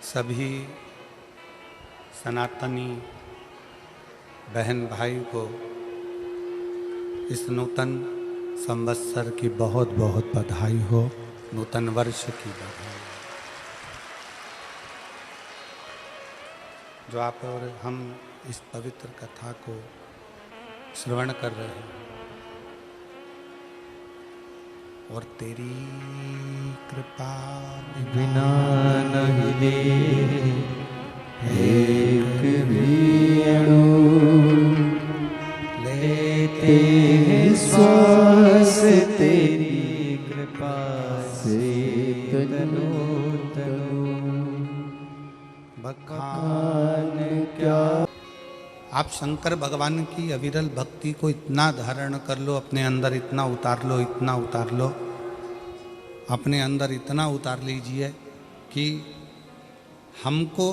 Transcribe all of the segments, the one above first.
सभी सनातनी बहन भाई को इस नूतन संवत्सर की बहुत बहुत बधाई हो, नूतन वर्ष की बधाई। जो आप और हम इस पवित्र कथा को श्रवण कर रहे हैं और तेरी कृपा बिना नहीं दे एक भी अणु लेते हैं श्वास तेरी कृपा से तनु तनु बखान क्या। आप शंकर भगवान की अविरल भक्ति को इतना धारण कर लो, अपने अंदर इतना उतार लो, इतना उतार लो, अपने अंदर इतना उतार लीजिए कि हमको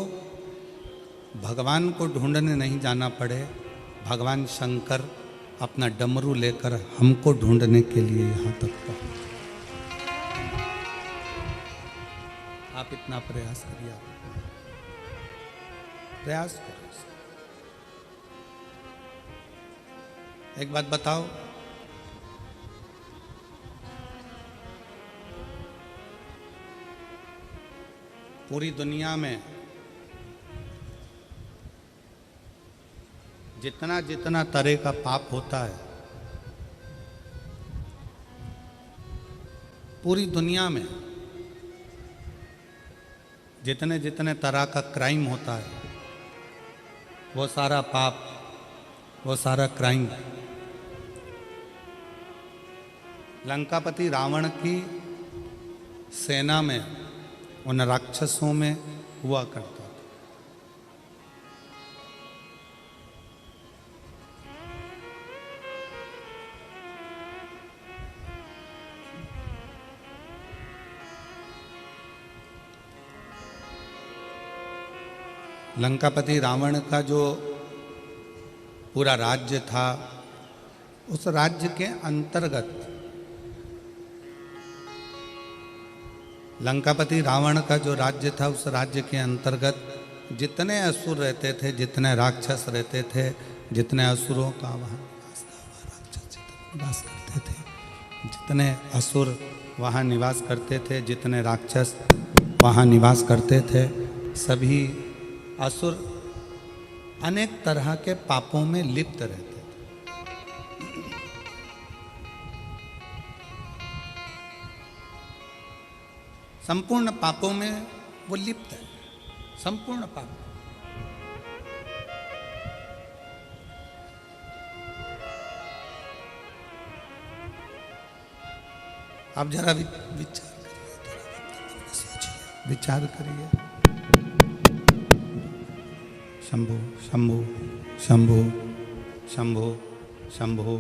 भगवान को ढूंढने नहीं जाना पड़े। भगवान शंकर अपना डमरू लेकर हमको ढूंढने के लिए यहाँ तक पहुँचे। आप इतना प्रयास करिए, प्रयास करो। एक बात बताओ, पूरी दुनिया में जितना जितना तरह का पाप होता है, पूरी दुनिया में जितने जितने तरह का क्राइम होता है, वो सारा पाप, वो सारा क्राइम लंकापति रावण की सेना में, उन राक्षसों में हुआ करता था। लंकापति रावण का जो पूरा राज्य था, उस राज्य के अंतर्गत, लंकापति रावण का जो राज्य था, उस राज्य के अंतर्गत जितने असुर रहते थे, जितने राक्षस रहते थे, जितने असुरों का वहाँ निवास था, वह राक्षस निवास करते थे, जितने असुर वहाँ निवास करते थे, जितने राक्षस वहाँ निवास करते थे, सभी असुर अनेक तरह के पापों में लिप्त रहते थे। संपूर्ण पापों में वो लिप्त है, संपूर्ण पाप। आप जरा विचार करिए, विचार करिए। शंभो शंभो शंभो शंभो शंभो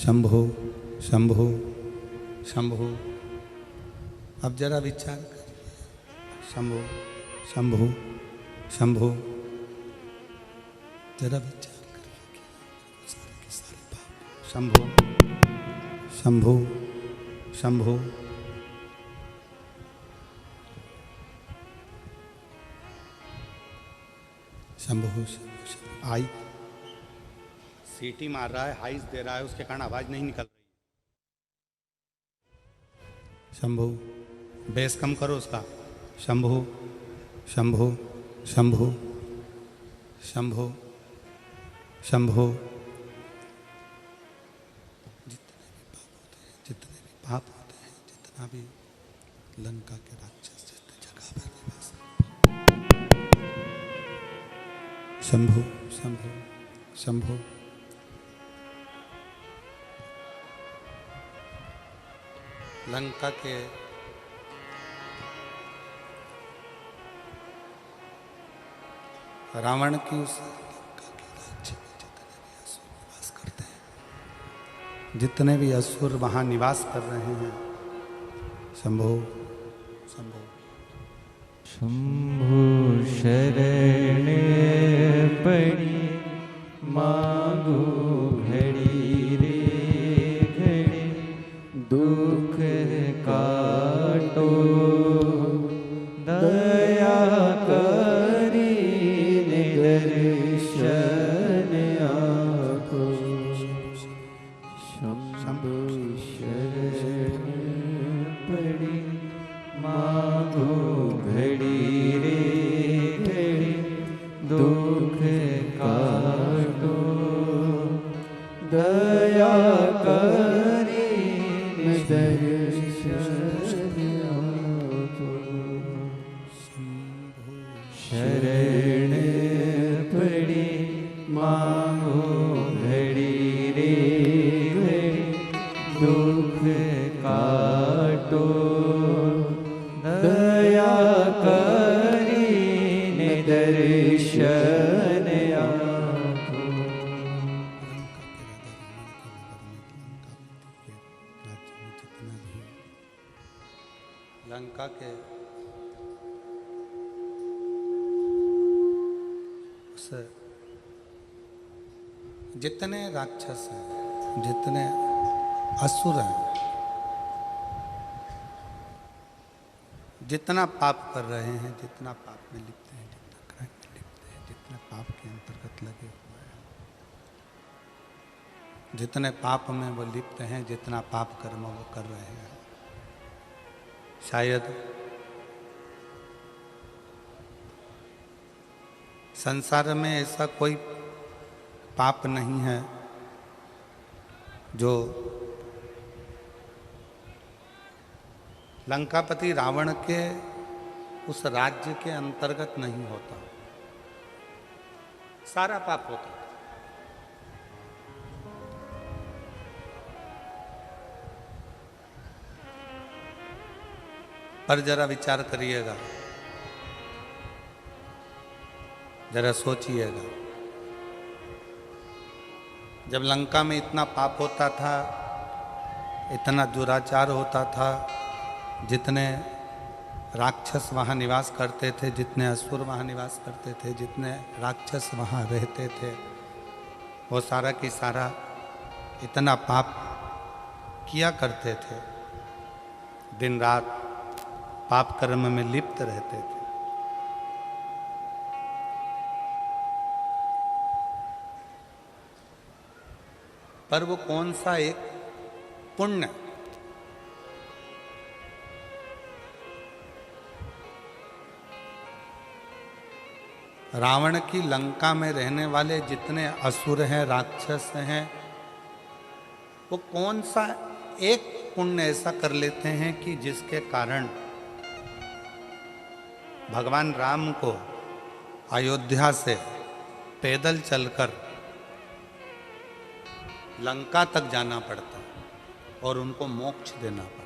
शंभो शंभो शंभो। अब जरा विचार करिए। शंभो शंभो शंभो, जरा विचार करिए कि सारे के सारे पाप। शंभो शंभो शंभो। शंभो शंभो। आई सीटी मार रहा है, हाइस दे रहा है, उसके कारण आवाज नहीं निकल रही। शंभो, बेस कम करो उसका। शंभो शंभो शंभो शंभो शंभो। जितने भी पाप होते हैं, जितना भी लंका के राक्षस जितने जगह पर निवास, शंभो शंभो शंभो। लंका के रावण की उस लंका के राज्य में जितने भी असुर निवास करते हैं, जितने भी असुर वहाँ निवास कर रहे हैं, शंभो शंभो शंभो शरण पड़ी मांगो घड़ी रे घड़ी, दुख काटो दया करीने दर्शन आपो शंभु शरण पड़ी मांगो घड़ी रे घड़ी दुख काटो दया करीने दर्शन आपो शरण पड़ी मांगो घड़ी रे घड़ी दुख काटो दया करीने दर्शन आपो लंका के उस जितने राक्षस हैं, जितने असुर हैं, जितना पाप कर रहे हैं, जितना पाप में लिप्त हैं, जितना क्राइम में लिप्त हैं, जितने पाप के अंतर्गत लगे हुए हैं, जितने पाप में वो लिप्त हैं, जितना पाप कर्म वो कर रहे हैं, शायद संसार में ऐसा कोई पाप नहीं है जो लंकापति रावण के उस राज्य के अंतर्गत नहीं होता। सारा पाप होता। पर जरा विचार करिएगा, जरा सोचिएगा, जब लंका में इतना पाप होता था, इतना दुराचार होता था, जितने राक्षस वहाँ निवास करते थे, जितने असुर वहाँ निवास करते थे, जितने राक्षस वहाँ रहते थे, वो सारा की सारा इतना पाप किया करते थे, दिन रात पाप कर्म में लिप्त रहते थे। पर वो कौन सा एक पुण्य रावण की लंका में रहने वाले जितने असुर हैं, राक्षस हैं, वो कौन सा एक पुण्य ऐसा कर लेते हैं कि जिसके कारण भगवान राम को अयोध्या से पैदल चलकर लंका तक जाना पड़ता और उनको मोक्ष देना पड़ता।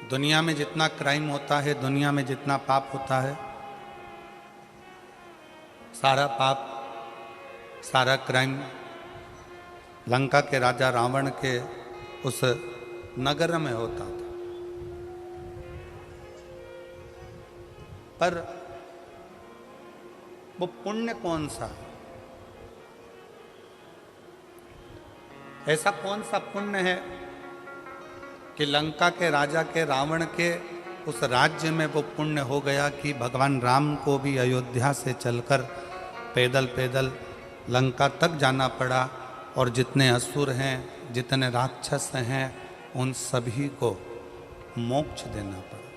दुनिया में जितना क्राइम होता है, दुनिया में जितना पाप होता है, सारा पाप, सारा क्राइम लंका के राजा रावण के उस नगर में होता था। पर वो पुण्य कौन सा है? ऐसा कौन सा पुण्य है कि लंका के राजा के रावण के उस राज्य में वो पुण्य हो गया कि भगवान राम को भी अयोध्या से चलकर पैदल पैदल लंका तक जाना पड़ा और जितने असुर हैं, जितने राक्षस हैं, उन सभी को मोक्ष देना पड़ा।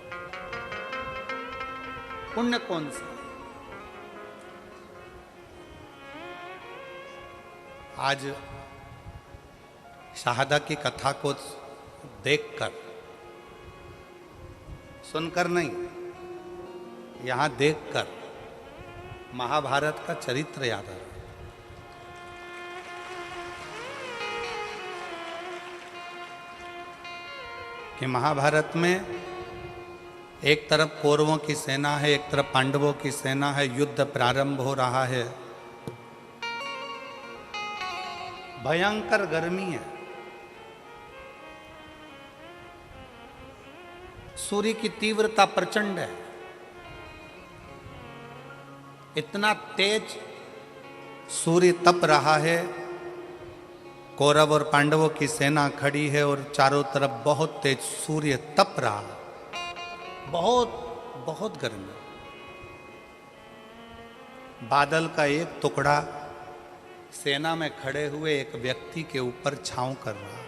पुण्य कौन सा? आज शहादा की कथा को देखकर, सुनकर नहीं, यहाँ देखकर महाभारत का चरित्र याद आ रहा है। कि महाभारत में एक तरफ कौरवों की सेना है, एक तरफ पांडवों की सेना है, युद्ध प्रारंभ हो रहा है, भयंकर गर्मी है, सूर्य की तीव्रता प्रचंड है, इतना तेज सूर्य तप रहा है, कौरव और पांडवों की सेना खड़ी है और चारों तरफ बहुत तेज सूर्य तप रहा है, बहुत बहुत गर्मी। बादल का एक टुकड़ा सेना में खड़े हुए एक व्यक्ति के ऊपर छांव कर रहा है।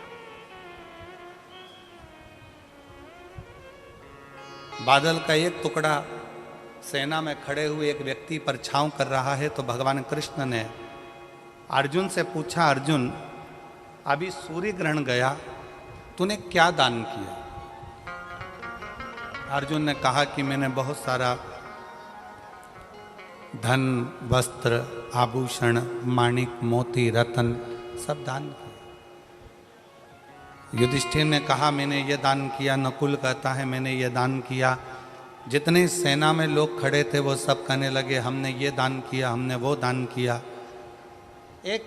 बादल का एक टुकड़ा सेना में खड़े हुए एक व्यक्ति पर छांव कर रहा है। तो भगवान कृष्ण ने अर्जुन से पूछा, अर्जुन अभी सूर्य ग्रहण गया, तूने क्या दान किया? अर्जुन ने कहा कि मैंने बहुत सारा धन, वस्त्र, आभूषण, माणिक, मोती, रतन सब दान किया। युधिष्ठिर ने कहा मैंने ये दान किया। नकुल कहता है मैंने ये दान किया। जितने सेना में लोग खड़े थे वो सब कहने लगे हमने ये दान किया, हमने वो दान किया। एक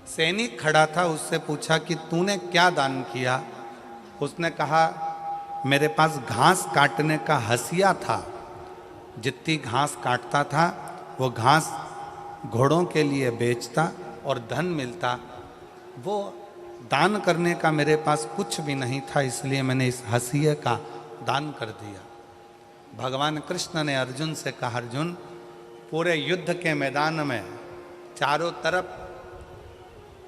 सैनिक खड़ा था, उससे पूछा कि तूने क्या दान किया? उसने कहा मेरे पास घास काटने का हसिया था, जितनी घास काटता था वो घास घोड़ों के लिए बेचता और धन मिलता, वो दान करने का मेरे पास कुछ भी नहीं था, इसलिए मैंने इस हसिये का दान कर दिया। भगवान कृष्ण ने अर्जुन से कहा, अर्जुन पूरे युद्ध के मैदान में चारों तरफ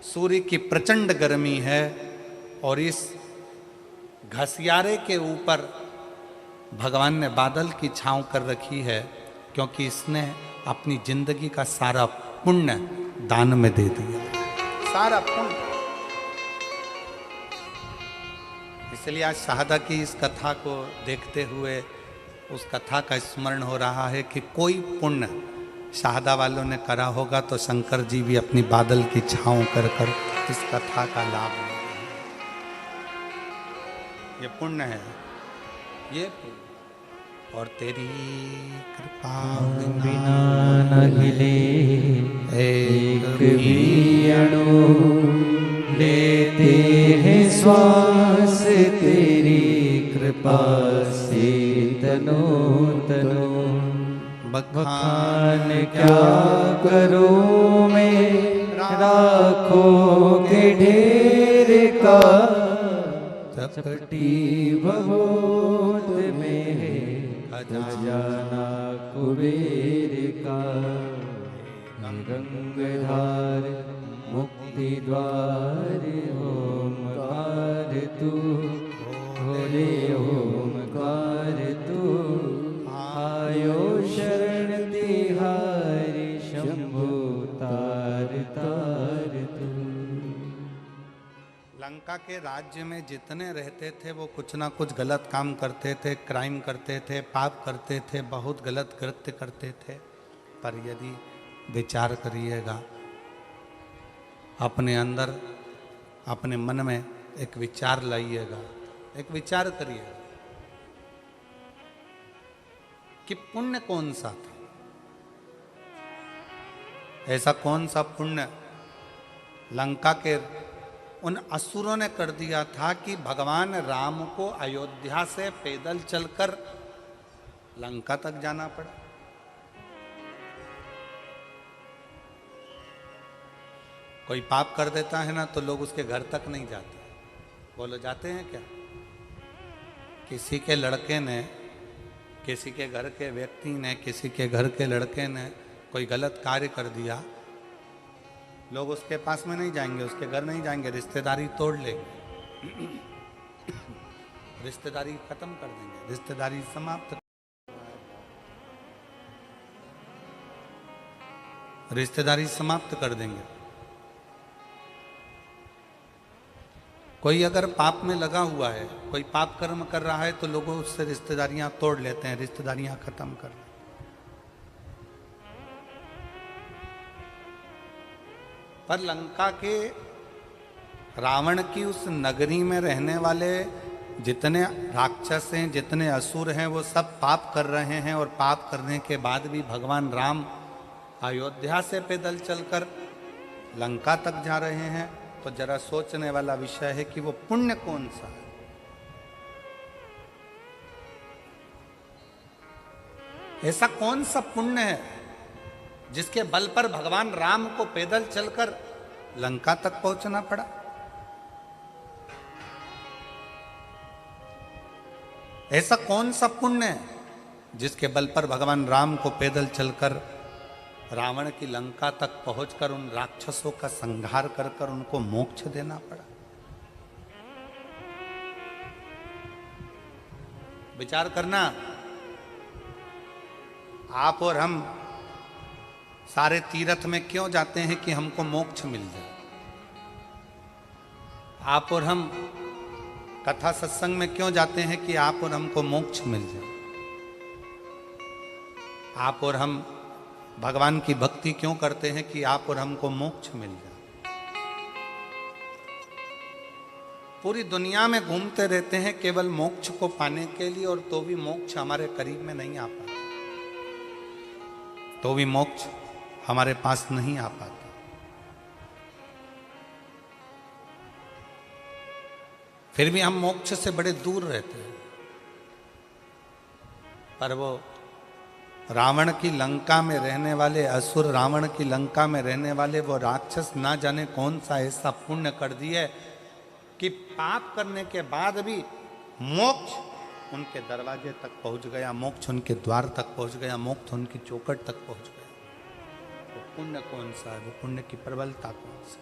सूर्य की प्रचंड गर्मी है और इस घसियारे के ऊपर भगवान ने बादल की छांव कर रखी है, क्योंकि इसने अपनी जिंदगी का सारा पुण्य दान में दे दिया, सारा पुण्य। इसलिए आज शहादा की इस कथा को देखते हुए उस कथा का स्मरण हो रहा है कि कोई पुण्य शहादा वालों ने करा होगा तो शंकर जी भी अपनी बादल की छांव कर कर इस कथा का लाभ ले रहे हैं। ये पुण्य है, ये पुण्य। और तेरी कृपा बिना न हिले एक भी अणु, लेते हैं श्वास तेरी कृपा से तनो तनो। बखान क्या करूं मैं राखों के ढेर का, चपटी बहुत में खजाना कुबेर का। गंगाधार मुक्ति द्वार ओमकार तू, भोले ओमकार तू। आयो शरण तिहारी शंभु तार तार तू। लंका के राज्य में जितने रहते थे वो कुछ ना कुछ गलत काम करते थे, क्राइम करते थे, पाप करते थे, बहुत गलत कृत्य करते थे। पर यदि विचार करिएगा, अपने अंदर अपने मन में एक विचार लाइएगा, एक विचार करिएगा कि पुण्य कौन सा था, ऐसा कौन सा पुण्य लंका के उन असुरों ने कर दिया था कि भगवान राम को अयोध्या से पैदल चलकर लंका तक जाना पड़ा। कोई पाप कर देता है ना तो लोग उसके घर तक नहीं जाते। बोलो जाते हैं क्या? किसी के लड़के ने, किसी के घर के व्यक्ति ने, किसी के घर के लड़के ने कोई गलत कार्य कर दिया, लोग उसके पास में नहीं जाएंगे, उसके घर नहीं जाएंगे, रिश्तेदारी तोड़ लेंगे, रिश्तेदारी खत्म कर देंगे, रिश्तेदारी समाप्त, रिश्तेदारी समाप्त कर देंगे। कोई अगर पाप में लगा हुआ है, कोई पाप कर्म कर रहा है तो लोगों उससे रिश्तेदारियां तोड़ लेते हैं, रिश्तेदारियां खत्म कर लेते हैं। पर लंका के रावण की उस नगरी में रहने वाले जितने राक्षस हैं, जितने असुर हैं, वो सब पाप कर रहे हैं। और पाप करने के बाद भी भगवान राम अयोध्या से पैदल चलकर लंका तक जा रहे हैं। तो जरा सोचने वाला विषय है कि वो पुण्य कौन सा है। ऐसा कौन सा पुण्य है जिसके बल पर भगवान राम को पैदल चलकर लंका तक पहुंचना पड़ा? ऐसा कौन सा पुण्य है जिसके बल पर भगवान राम को पैदल चलकर रावण की लंका तक पहुंचकर उन राक्षसों का संहार कर कर उनको मोक्ष देना पड़ा? विचार करना, आप और हम सारे तीर्थ में क्यों जाते हैं कि हमको मोक्ष मिल जाए? आप और हम कथा सत्संग में क्यों जाते हैं कि आप और हमको मोक्ष मिल जाए? आप और हम भगवान की भक्ति क्यों करते हैं कि आप और हमको मोक्ष मिल जाए? पूरी दुनिया में घूमते रहते हैं केवल मोक्ष को पाने के लिए, और तो भी मोक्ष हमारे करीब में नहीं आ पाता, तो भी मोक्ष हमारे पास नहीं आ पाता। फिर भी हम मोक्ष से बड़े दूर रहते हैं। पर वो रावण की लंका में रहने वाले असुर, रावण की लंका में रहने वाले वो राक्षस ना जाने कौन सा ऐसा पुण्य कर दिए कि पाप करने के बाद भी मोक्ष उनके दरवाजे तक पहुंच गया, मोक्ष उनके द्वार तक पहुंच गया, मोक्ष उनकी चौखट तक पहुंच गया। वो पुण्य कौन सा है? वो पुण्य की प्रबलता कौन सी?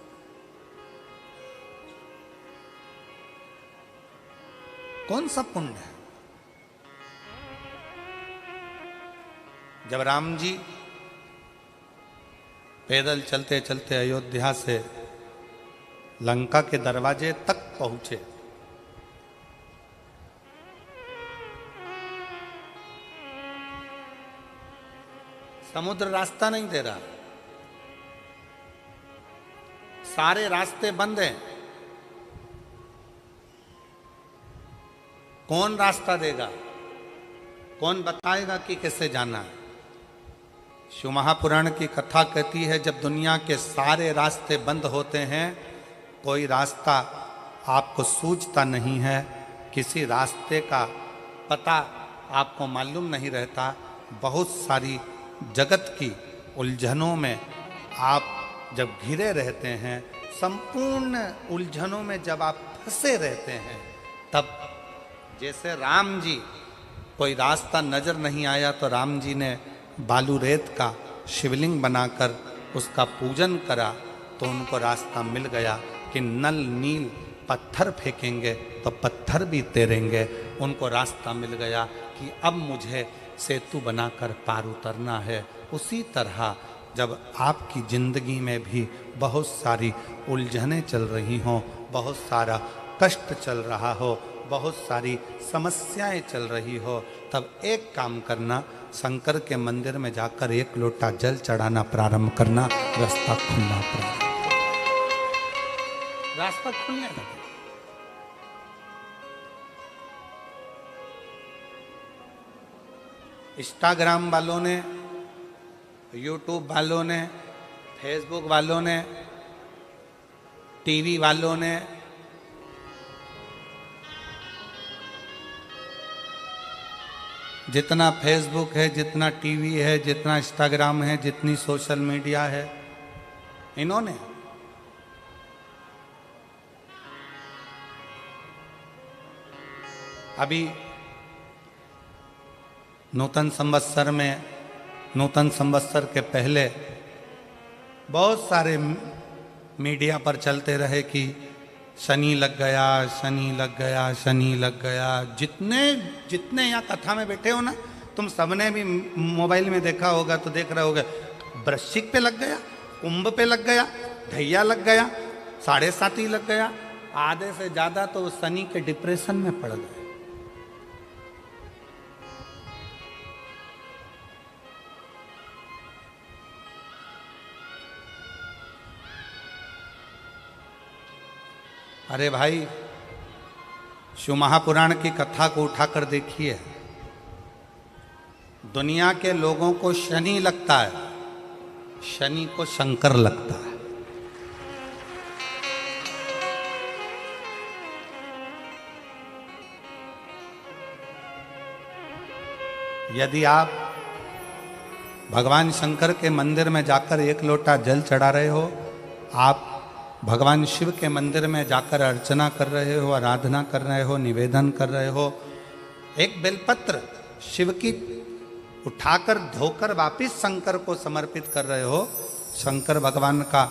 कौन सा पुण्य है? जब राम जी पैदल चलते चलते अयोध्या से लंका के दरवाजे तक पहुंचे, समुद्र रास्ता नहीं दे रहा, सारे रास्ते बंद हैं। कौन रास्ता देगा? कौन बताएगा कि कैसे जाना है? शिव महापुराण की कथा कहती है, जब दुनिया के सारे रास्ते बंद होते हैं, कोई रास्ता आपको सूझता नहीं है, किसी रास्ते का पता आपको मालूम नहीं रहता, बहुत सारी जगत की उलझनों में आप जब घिरे रहते हैं, संपूर्ण उलझनों में जब आप फंसे रहते हैं, तब जैसे राम जी कोई रास्ता नजर नहीं आया तो राम जी ने बालू रेत का शिवलिंग बनाकर उसका पूजन करा, तो उनको रास्ता मिल गया कि नल नील पत्थर फेंकेंगे तो पत्थर भी तैरेंगे। उनको रास्ता मिल गया कि अब मुझे सेतु बनाकर पार उतरना है। उसी तरह जब आपकी ज़िंदगी में भी बहुत सारी उलझनें चल रही हों, बहुत सारा कष्ट चल रहा हो, बहुत सारी समस्याएं चल रही हो, तब एक काम करना, शंकर के मंदिर में जाकर एक लोटा जल चढ़ाना प्रारंभ करना, रास्ता खुलना प्रारंभ, रास्ता खुलने लगे। इंस्टाग्राम वालों ने, यूट्यूब वालों ने, फेसबुक वालों ने, टीवी वालों ने, जितना फेसबुक है, जितना टीवी है, जितना इंस्टाग्राम है, जितनी सोशल मीडिया है, इन्होंने अभी नूतन संवत्सर में, नूतन संवत्सर के पहले बहुत सारे मीडिया पर चलते रहे कि शनि लग गया, शनि लग गया, शनि लग गया। जितने जितने यहाँ कथा में बैठे हो ना, तुम सबने भी मोबाइल में देखा होगा तो देख रहे होगे, वृश्चिक पे लग गया, कुंभ पे लग गया, धैया लग गया, 7.5 लग गया, आधे से ज़्यादा तो शनि के डिप्रेशन में पड़ गए। अरे भाई, शिव महापुराण की कथा को उठाकर देखिए, दुनिया के लोगों को शनि लगता है, शनि को शंकर लगता है। यदि आप भगवान शंकर के मंदिर में जाकर एक लोटा जल चढ़ा रहे हो, आप भगवान शिव के मंदिर में जाकर अर्चना कर रहे हो, आराधना कर रहे हो, निवेदन कर रहे हो, एक बेलपत्र शिव की उठाकर धोकर वापिस शंकर को समर्पित कर रहे हो, शंकर भगवान का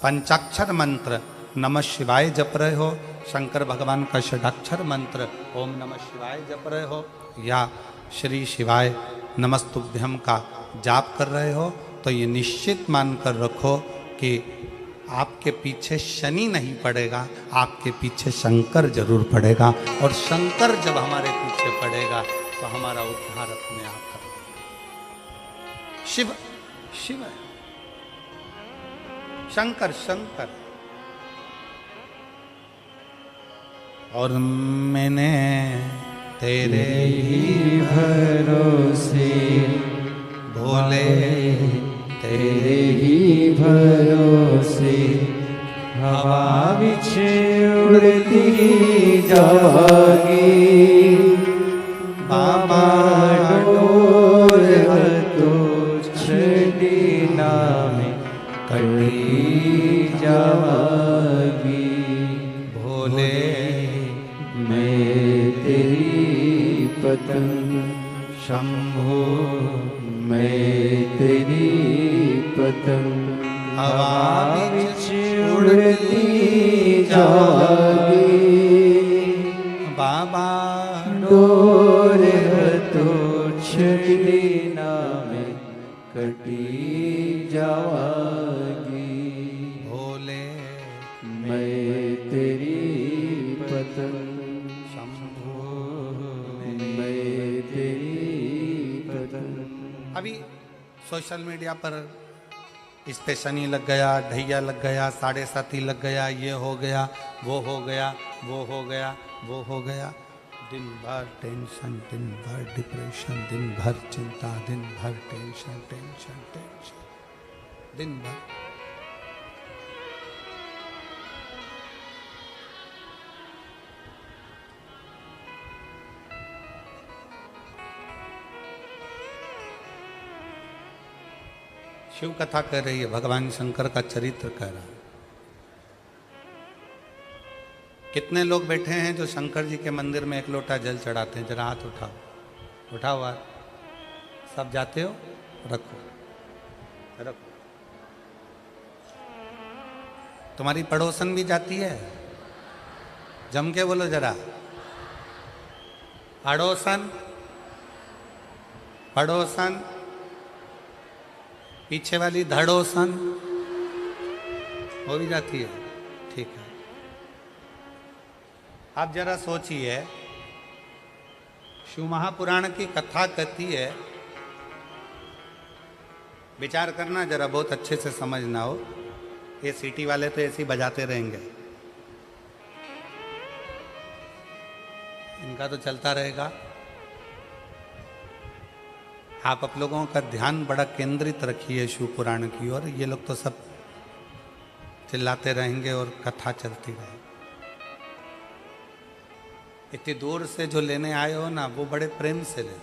पंचाक्षर मंत्र नमः शिवाय जप रहे हो, शंकर भगवान का षडाक्षर मंत्र ओम नमः शिवाय जप रहे हो, या श्री शिवाय नमस्तुभ्यम का जाप कर रहे हो, तो ये निश्चित मानकर रखो कि आपके पीछे शनि नहीं पड़ेगा, आपके पीछे शंकर जरूर पड़ेगा। और शंकर जब हमारे पीछे पड़ेगा तो हमारा उद्धार अपने आप कर देगा। शिव शिव है, शंकर शंकर। और मैंने तेरे ही भरोसे भोले तेरे ही भरोसे हवा बिछे उड़ती जागी, बाबा डोर तो छड़ीना में कटी जागी। भोले मैं तेरी पतंग शंभो, मैं तेरी पतंग हवा बिच उड़ती जागी, बाबा डोर तो छड़ीना में कटी जागी। भोले मैं तेरी पतंग शंभो। मैं तेरी पतंग। अभी सोशल मीडिया पर इस पे शनि लग गया, ढैया लग गया, 7.5 लग गया, ये हो गया, वो हो गया, वो हो गया, वो हो गया। दिन भर टेंशन, दिन भर डिप्रेशन, दिन भर चिंता, दिन भर टेंशन टेंशन टेंशन, दिन भर। शिव कथा कह रही है, भगवान शंकर का चरित्र कह रहा है। कितने लोग बैठे हैं जो शंकर जी के मंदिर में एक लोटा जल चढ़ाते हैं? जरा हाथ उठाओ, उठाओ हाथ। सब जाते हो? रखो रखो। तुम्हारी पड़ोसन भी जाती है? जम के बोलो जरा, अड़ोसन पड़ोसन, पीछे वाली धड़ोसन वो भी जाती है। ठीक है, आप जरा सोचिए, शिव महापुराण की कथा कहती है, विचार करना जरा, बहुत अच्छे से समझना हो। ये सिटी वाले तो ऐसे ही बजाते रहेंगे, इनका तो चलता रहेगा। आप लोगों का ध्यान बड़ा केंद्रित रखिए शिव पुराण की ओर। ये लोग तो सब चिल्लाते रहेंगे और कथा चलती रहेगी। इतनी दूर से जो लेने आए हो ना, वो बड़े प्रेम से ले।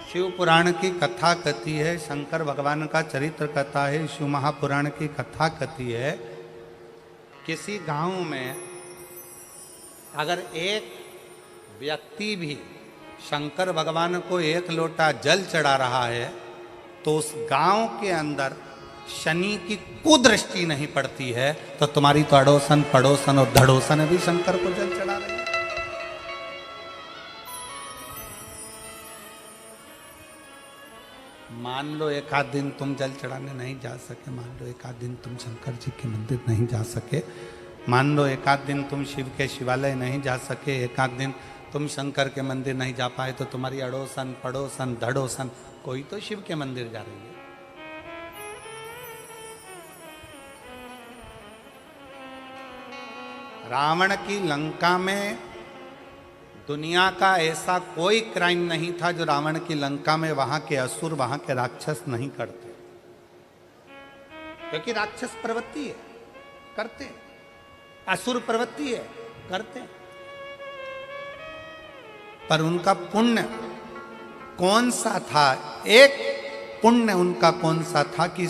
शिव पुराण की कथा कहती है, शंकर भगवान का चरित्र कहता है, शिव महापुराण की कथा कहती है, किसी गांव में अगर एक व्यक्ति भी शंकर भगवान को एक लोटा जल चढ़ा रहा है तो उस गांव के अंदर शनि की कुदृष्टि नहीं पड़ती है। तो तुम्हारी तो अड़ोसन पड़ोसन और धड़ोसन भी शंकर को जल चढ़ा रहे हैं। मान लो एक आध दिन तुम जल चढ़ाने नहीं जा सके, मान लो एक आध दिन तुम शंकर जी के मंदिर नहीं जा सके, मान लो एक आध दिन तुम शिव के शिवालय नहीं जा सके, एक आध दिन तुम शंकर के मंदिर नहीं जा पाए, तो तुम्हारी अड़ोसन पड़ोसन धड़ोसन कोई तो शिव के मंदिर जा रही है। रावण की लंका में दुनिया का ऐसा कोई क्राइम नहीं था जो रावण की लंका में वहां के असुर, वहां के राक्षस नहीं करते, क्योंकि राक्षस प्रवृत्ति है, करते, असुर प्रवृत्ति है, करते। पर उनका पुण्य कौन सा था? एक पुण्य उनका कौन सा था कि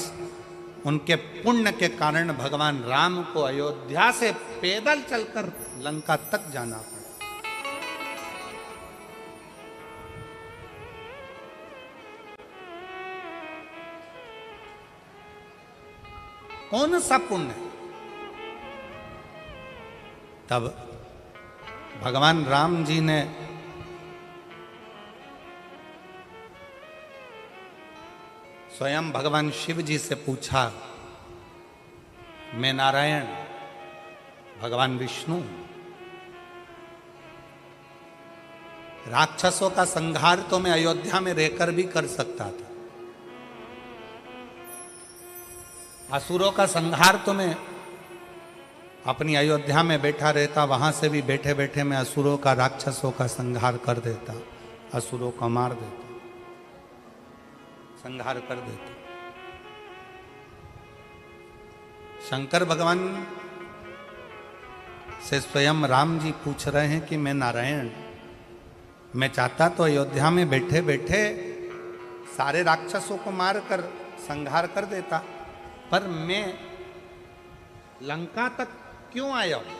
उनके पुण्य के कारण भगवान राम को अयोध्या से पैदल चलकर लंका तक जाना पड़ा। कौन सा पुण्य? तब भगवान राम जी ने स्वयं भगवान शिव जी से पूछा, मैं नारायण, भगवान विष्णु, राक्षसों का संहार तो मैं अयोध्या में रहकर भी कर सकता था, असुरों का संहार तो मैं अपनी अयोध्या में बैठा रहता, वहां से भी बैठे बैठे मैं असुरों का, राक्षसों का संहार कर देता, असुरों को मार देता, संहार कर देता। शंकर भगवान से स्वयं राम जी पूछ रहे हैं कि मैं नारायण, मैं चाहता तो अयोध्या में बैठे बैठे सारे राक्षसों को मारकर संहार कर देता, पर मैं लंका तक क्यों आया हूं?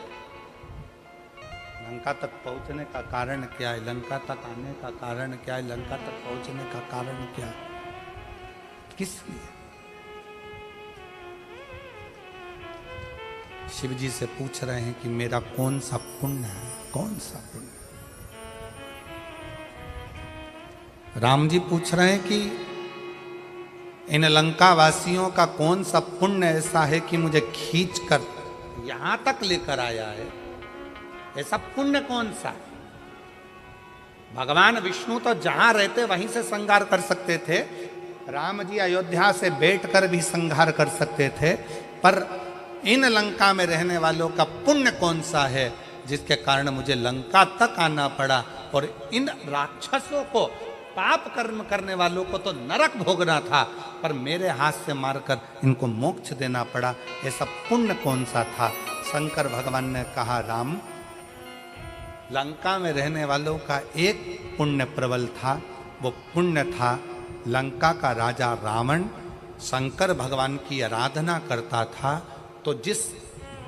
लंका तक पहुंचने का कारण क्या है? लंका तक आने का कारण क्या है? लंका तक पहुंचने का कारण क्या है? किस लिए? शिव जी से पूछ रहे हैं कि मेरा कौन सा पुण्य है, कौन सा पुण्य? राम जी पूछ रहे हैं कि इन लंका वासियों का कौन सा पुण्य ऐसा है कि मुझे खींचकर यहां तक लेकर आया है? ऐसा पुण्य कौन सा है? भगवान विष्णु तो जहां रहते वहीं से संहार कर सकते थे, राम जी अयोध्या से बैठकर भी संहार कर सकते थे, पर इन लंका में रहने वालों का पुण्य कौन सा है जिसके कारण मुझे लंका तक आना पड़ा, और इन राक्षसों को, पाप कर्म करने वालों को तो नरक भोगना था, पर मेरे हाथ से मारकर इनको मोक्ष देना पड़ा। ऐसा पुण्य कौन सा था? शंकर भगवान ने कहा, राम, लंका में रहने वालों का एक पुण्य प्रबल था, वो पुण्य था लंका का राजा रावण शंकर भगवान की आराधना करता था, तो जिस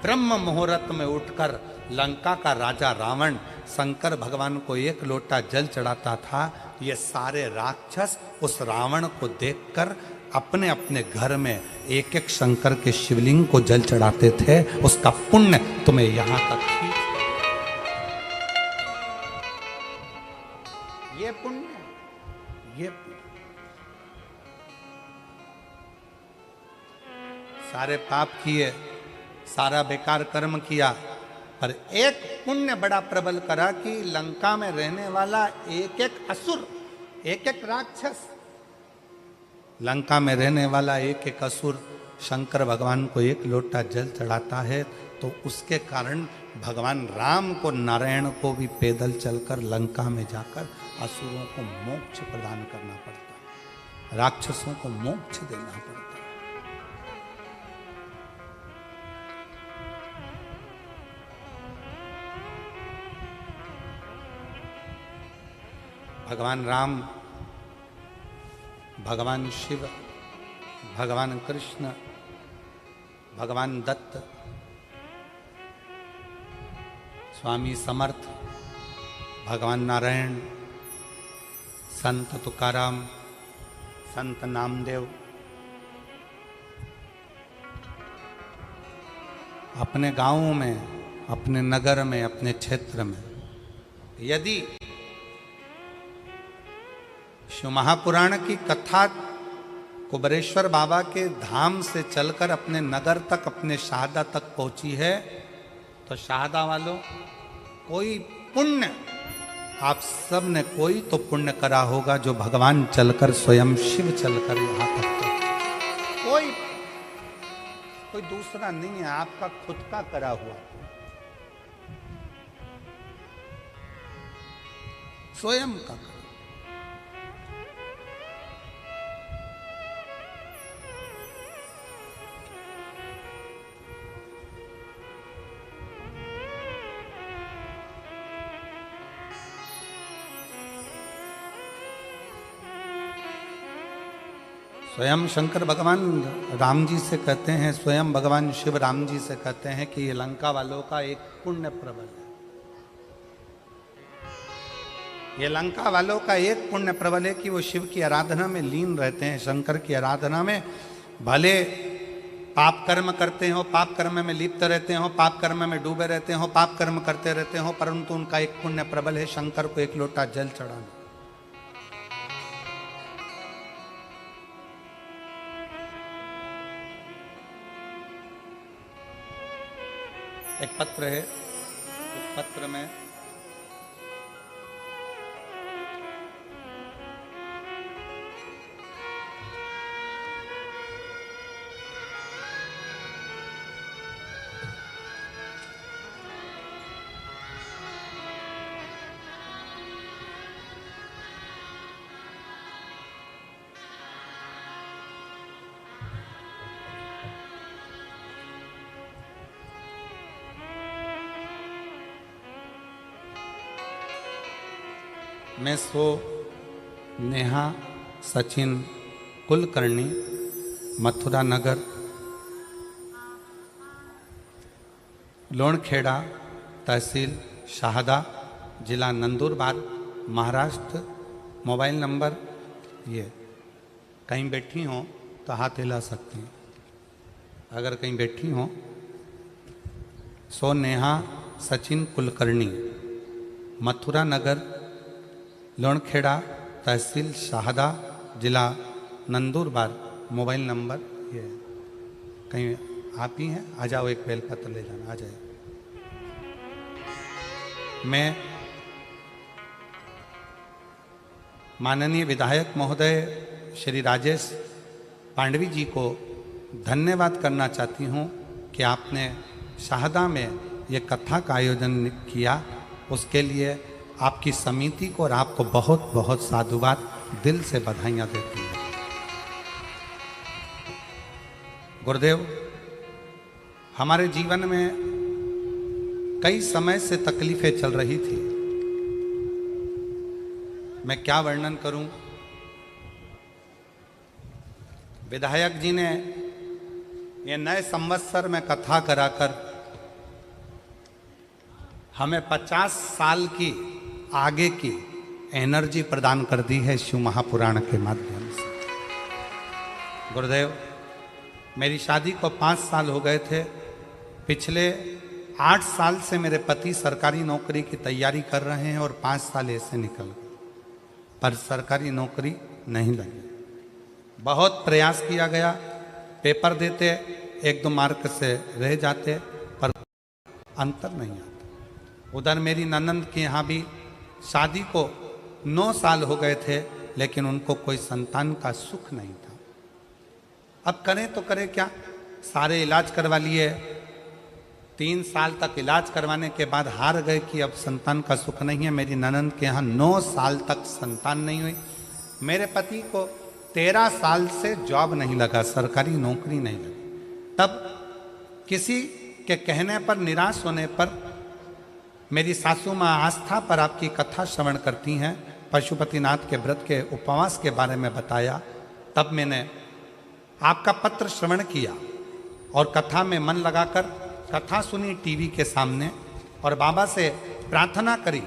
ब्रह्म मुहूर्त में उठकर लंका का राजा रावण शंकर भगवान को एक लोटा जल चढ़ाता था, ये सारे राक्षस उस रावण को देखकर अपने अपने घर में एक एक शंकर के शिवलिंग को जल चढ़ाते थे। उसका पुण्य तुम्हें यहां तक खींच, ये पुण्य, ये पुण्य। सारे पाप किए, सारा बेकार कर्म किया, पर एक पुण्य बड़ा प्रबल करा कि लंका में रहने वाला एक एक असुर, एक एक राक्षस, लंका में रहने वाला एक एक असुर शंकर भगवान को एक लोटा जल चढ़ाता है, तो उसके कारण भगवान राम को, नारायण को भी पैदल चलकर लंका में जाकर असुरों को मोक्ष प्रदान करना पड़ता है, राक्षसों को मोक्ष देना पड़ता है। भगवान राम, भगवान शिव, भगवान कृष्ण, भगवान दत्त, स्वामी समर्थ, भगवान नारायण, संत तुकाराम, संत नामदेव अपने गांवों में, अपने नगर में, अपने क्षेत्र में यदि शिव महापुराण की कथा कुबरेश्वर बाबा के धाम से चलकर अपने नगर तक, अपने शाहदा तक पहुंची है, तो शाहदा वालों, कोई पुण्य आप सब ने कोई तो पुण्य करा होगा जो भगवान चलकर, स्वयं शिव चलकर यहां तक कोई कोई दूसरा नहीं है, आपका खुद का करा हुआ, स्वयं का। स्वयं शंकर भगवान राम जी से कहते हैं, स्वयं भगवान शिव राम जी से कहते हैं कि ये लंका वालों का एक पुण्य प्रबल है। ये लंका वालों का एक पुण्य प्रबल है कि वो शिव की आराधना में लीन रहते हैं, शंकर की आराधना में। भले पाप कर्म करते हो, पाप कर्म में लिप्त रहते हो, पाप कर्म में डूबे रहते हो, पाप कर्म करते रहते हो, परंतु उनका एक पुण्य प्रबल है शंकर को एक लोटा जल चढ़ाना। एक पत्र है, उस पत्र में मैं सो नेहा सचिन कुलकर्णी, मथुरा नगर, लोणखेड़ा, तहसील शाहदा, जिला नंदुरबार, महाराष्ट्र। मोबाइल नंबर ये, कहीं बैठी हो तो हाथ हिला सकती हैं अगर कहीं बैठी हो। सो नेहा सचिन कुलकर्णी, मथुरा नगर, लोणखेड़ा, तहसील शाहदा, जिला नंदुरबार। मोबाइल नंबर ये, कहीं आप ही हैं, आ जाओ, एक बेलपत्र ले जाना, आ जाए। मैं माननीय विधायक महोदय श्री राजेश पांडवी जी को धन्यवाद करना चाहती हूँ कि आपने शाहदा में ये कथा का आयोजन किया। उसके लिए आपकी समिति को और आपको बहुत बहुत साधुवाद, दिल से बधाइयाँ देती हूँ। गुरुदेव, हमारे जीवन में कई समय से तकलीफें चल रही थी। मैं क्या वर्णन करूं। विधायक जी ने ये नए संवत्सर में कथा कराकर हमें 50 साल की आगे की एनर्जी प्रदान कर दी है शिव महापुराण के माध्यम से। गुरुदेव, मेरी शादी को 5 साल हो गए थे। पिछले 8 साल से मेरे पति सरकारी नौकरी की तैयारी कर रहे हैं और 5 साल ऐसे निकल गए, पर सरकारी नौकरी नहीं लगी। बहुत प्रयास किया गया, पेपर देते, 1-2 मार्क से रह जाते, पर अंतर नहीं आता। उधर मेरी ननंद के यहाँ भी शादी को 9 साल हो गए थे, लेकिन उनको कोई संतान का सुख नहीं था। अब करें तो करें क्या, सारे इलाज करवा लिए, 3 साल तक इलाज करवाने के बाद हार गए कि अब संतान का सुख नहीं है। मेरी ननंद के यहाँ 9 साल तक संतान नहीं हुई। मेरे पति को 13 साल से जॉब नहीं लगा, सरकारी नौकरी नहीं लगी। तब किसी के कहने पर, निराश होने पर, मेरी सासू माँ आस्था पर आपकी कथा श्रवण करती हैं, पशुपतिनाथ के व्रत के उपवास के बारे में बताया। तब मैंने आपका पत्र श्रवण किया और कथा में मन लगाकर कथा सुनी टीवी के सामने, और बाबा से प्रार्थना करी,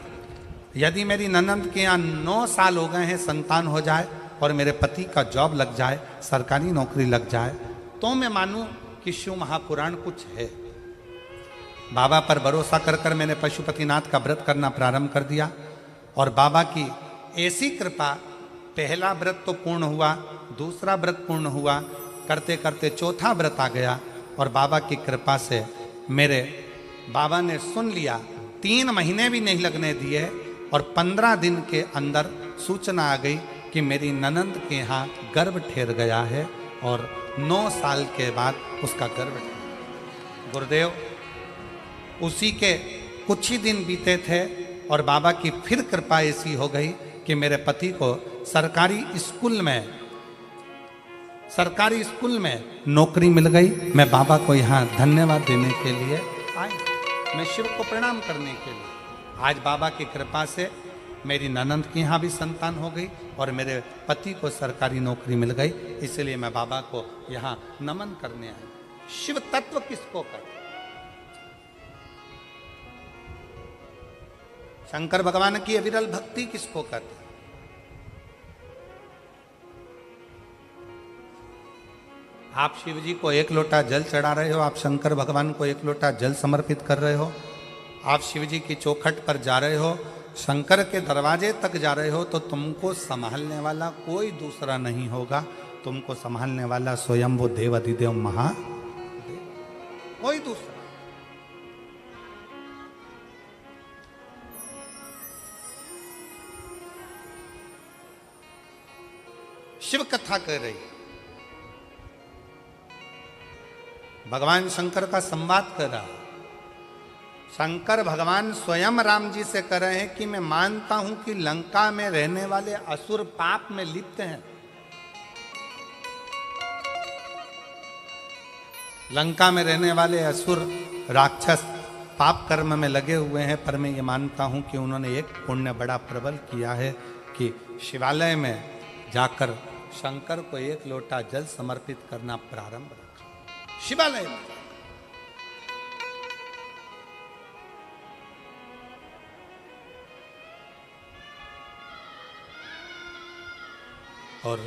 यदि मेरी ननंद के यहाँ 9 साल हो गए हैं, संतान हो जाए और मेरे पति का जॉब लग जाए, सरकारी नौकरी लग जाए, तो मैं मानूं कि शिव महापुराण कुछ है। बाबा पर भरोसा कर कर मैंने पशुपतिनाथ का व्रत करना प्रारंभ कर दिया, और बाबा की ऐसी कृपा, पहला व्रत तो पूर्ण हुआ, दूसरा व्रत पूर्ण हुआ, करते करते चौथा व्रत आ गया, और बाबा की कृपा से मेरे बाबा ने सुन लिया। 3 महीने भी नहीं लगने दिए और 15 दिन के अंदर सूचना आ गई कि मेरी ननंद के यहाँ गर्भ ठहर गया है, और 9 साल के बाद उसका गर्भ ठहरा। गुरुदेव, उसी के कुछ ही दिन बीते थे और बाबा की फिर कृपा ऐसी हो गई कि मेरे पति को सरकारी स्कूल में नौकरी मिल गई। मैं बाबा को यहाँ धन्यवाद देने के लिए आया, मैं शिव को प्रणाम करने के लिए। आज बाबा की कृपा से मेरी ननंद की यहाँ भी संतान हो गई और मेरे पति को सरकारी नौकरी मिल गई, इसलिए मैं बाबा को यहाँ नमन करने आया। शिव तत्व किसको कहते? शंकर भगवान की अविरल भक्ति किसको कहते? आप शिव जी को एक लोटा जल चढ़ा रहे हो, आप शंकर भगवान को एक लोटा जल समर्पित कर रहे हो, आप शिव जी की चौखट पर जा रहे हो, शंकर के दरवाजे तक जा रहे हो, तो तुमको संभालने वाला कोई दूसरा नहीं होगा, तुमको संभालने वाला स्वयं वो देव अधिदेव महादेव, कोई दूसरा। शिव कथा कह रही, भगवान शंकर का संवाद कर रहा। शंकर भगवान स्वयं राम जी से कह रहे हैं कि मैं मानता हूं कि लंका में रहने वाले असुर पाप में लिप्त हैं, लंका में रहने वाले असुर राक्षस पाप कर्म में लगे हुए हैं, पर मैं ये मानता हूं कि उन्होंने एक पुण्य बड़ा प्रबल किया है कि शिवालय में जाकर शंकर को एक लोटा जल समर्पित करना प्रारंभ रखा। शिवालय में और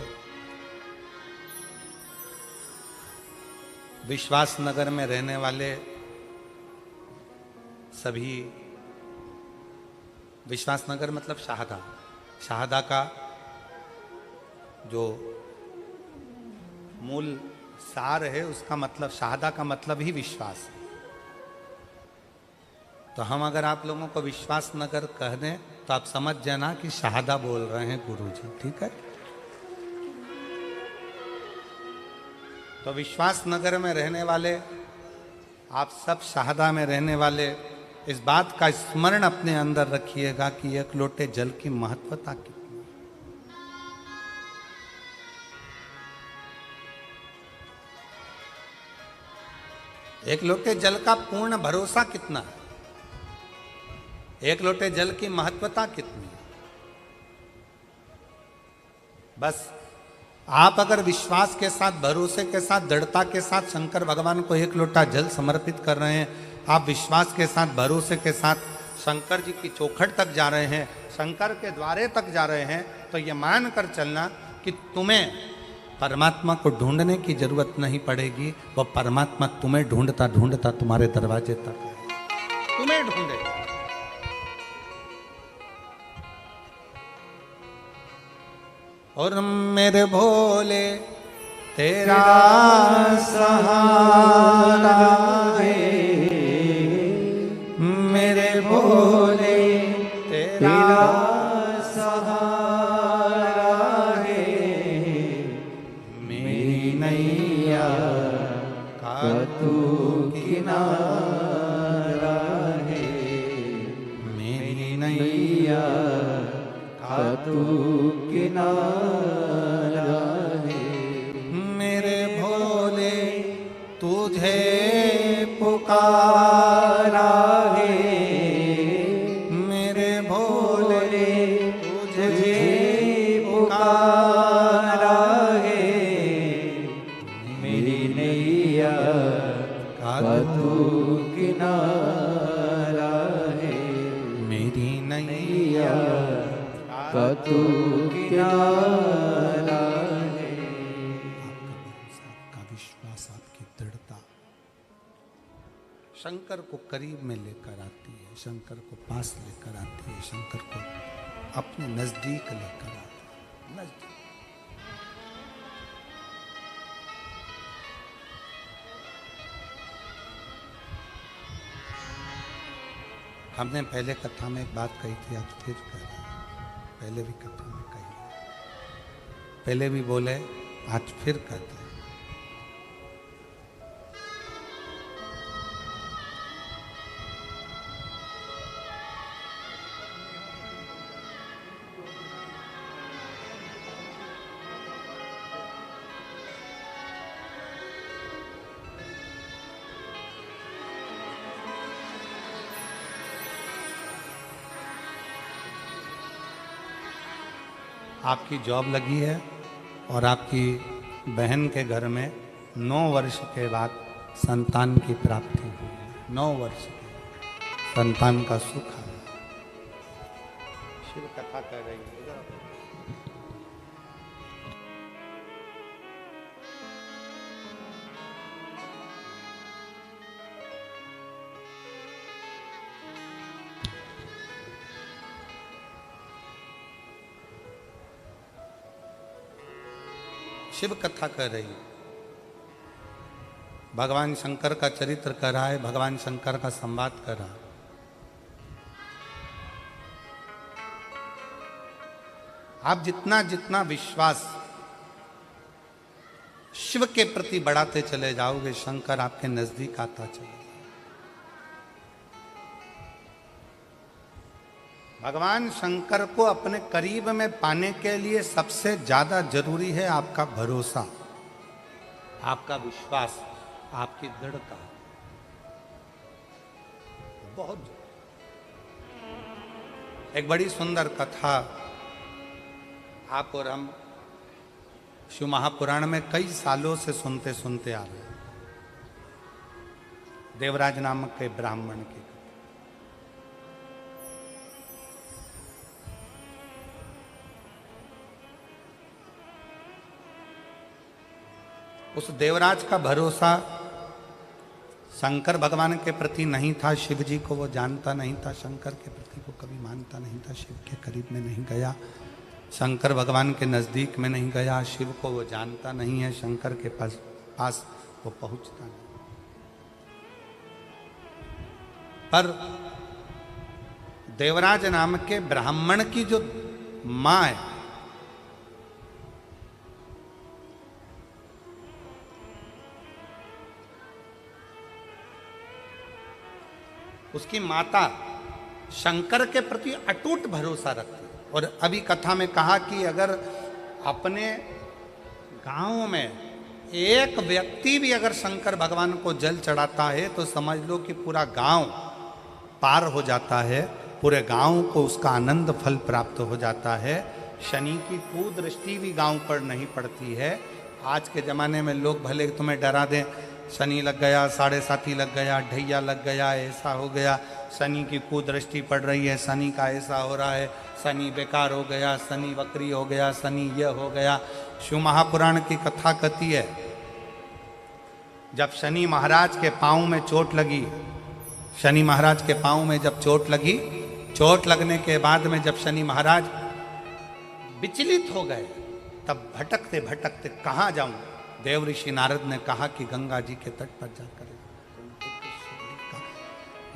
विश्वास नगर में रहने वाले सभी, विश्वास नगर मतलब शाहदा, शाहदा का जो मूल सार है उसका मतलब, शाहदा का मतलब ही विश्वास है। तो हम अगर आप लोगों को विश्वास नगर कह दें तो आप समझ जाना कि शाहदा बोल रहे हैं गुरुजी, ठीक है। तो विश्वास नगर में रहने वाले आप सब, शाहदा में रहने वाले, इस बात का स्मरण अपने अंदर रखिएगा कि एक लोटे जल की महत्वता कितनी। एक लोटे जल का पूर्ण भरोसा कितना है, एक लोटे जल की महत्वता कितनी है। बस आप अगर विश्वास के साथ, भरोसे के साथ, दृढ़ता के साथ शंकर भगवान को एक लोटा जल समर्पित कर रहे हैं, आप विश्वास के साथ, भरोसे के साथ शंकर जी की चौखट तक जा रहे हैं, शंकर के द्वारे तक जा रहे हैं, तो ये मान कर चलना कि तुम्हें परमात्मा को ढूंढने की जरूरत नहीं पड़ेगी, वो परमात्मा तुम्हें ढूंढता ढूंढता तुम्हारे दरवाजे तक आएगा, तुम्हें ढूंढेगा। और मेरे भोले तेरा सहारा है, मेरे भोले तेरा सहारा है, मेरी नैया का तू किनारा है, मेरी नैया का तू किनारा है, मेरे भोले तुझे पुकारा है, मेरे भोले तुझे पुकारा है, मेरी नैया का तू किनारा है, मेरी नैया का तू किनारा है। आपका विश्वास, आपकी दृढ़ता शंकर को करीब में लेकर आती है, शंकर को पास लेकर आती है, शंकर को अपने नजदीक लेकर आती है, नजदीक। हमने पहले कथा में एक बात कही थी, आज फिर कह रहे हैं, पहले भी कथा में कही, पहले भी बोले, आज फिर कहते हैं। आपकी जॉब लगी है और आपकी बहन के घर में 9 वर्ष के बाद संतान की प्राप्ति हुई है। 9 वर्ष के संतान का सुख है। शिव कथा कह रही है। शिव कथा कर रही है। भगवान शंकर का चरित्र कर रहा है, भगवान शंकर का संवाद कर रहा है। आप जितना जितना विश्वास शिव के प्रति बढ़ाते चले जाओगे, शंकर आपके नजदीक आता चले। भगवान शंकर को अपने करीब में पाने के लिए सबसे ज्यादा जरूरी है आपका भरोसा, आपका विश्वास, आपकी दृढ़ता। बहुत एक बड़ी सुंदर कथा आप और हम शिव महापुराण में कई सालों से सुनते सुनते आ रहे हैं। देवराज नामक के ब्राह्मण की। उस देवराज का भरोसा शंकर भगवान के प्रति नहीं था। शिव जी को वो जानता नहीं था, शंकर के प्रति वो कभी मानता नहीं था। शिव के करीब में नहीं गया, शंकर भगवान के नजदीक में नहीं गया। शिव को वो जानता नहीं है, शंकर के पास वो पहुंचता नहीं। पर देवराज नाम के ब्राह्मण की जो मां है, उसकी माता शंकर के प्रति अटूट भरोसा रखती। और अभी कथा में कहा कि अगर अपने गांव में एक व्यक्ति भी अगर शंकर भगवान को जल चढ़ाता है तो समझ लो कि पूरा गांव पार हो जाता है, पूरे गांव को उसका आनंद फल प्राप्त हो जाता है। शनि की कुदृष्टि भी गांव पर नहीं पड़ती है। आज के ज़माने में लोग भले तुम्हें डरा दें, शनि लग गया, 7.5 लग गया, ढैया लग गया, ऐसा हो गया, शनि की कुदृष्टि पड़ रही है, शनि का ऐसा हो रहा है, शनि बेकार हो गया, शनि वक्री हो गया, शनि यह हो गया। शिव महापुराण की कथा कहती है जब शनि महाराज के पाँव में चोट लगी, शनि महाराज के पाँव में जब चोट लगी, चोट लगने के बाद में जब शनि महाराज विचलित हो गए, तब भटकते भटकते कहाँ जाऊं, देव ऋषि नारद ने कहा कि गंगा जी के तट पर जाकर,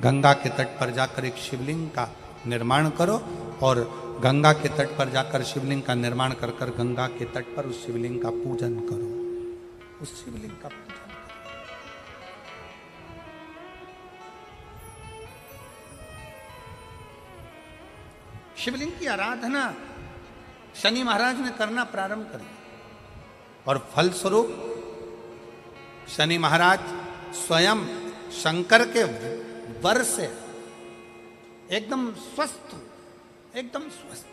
गंगा के तट पर जाकर एक शिवलिंग का निर्माण करो और गंगा के तट पर जाकर शिवलिंग का निर्माण कर कर गंगा के तट पर उस शिवलिंग का पूजन करो, उस शिवलिंग का पूजन करो। शिवलिंग की आराधना शनि महाराज ने करना प्रारंभ कर दिया और फलस्वरूप शनि महाराज स्वयं शंकर के वर से एकदम स्वस्थ, एकदम स्वस्थ।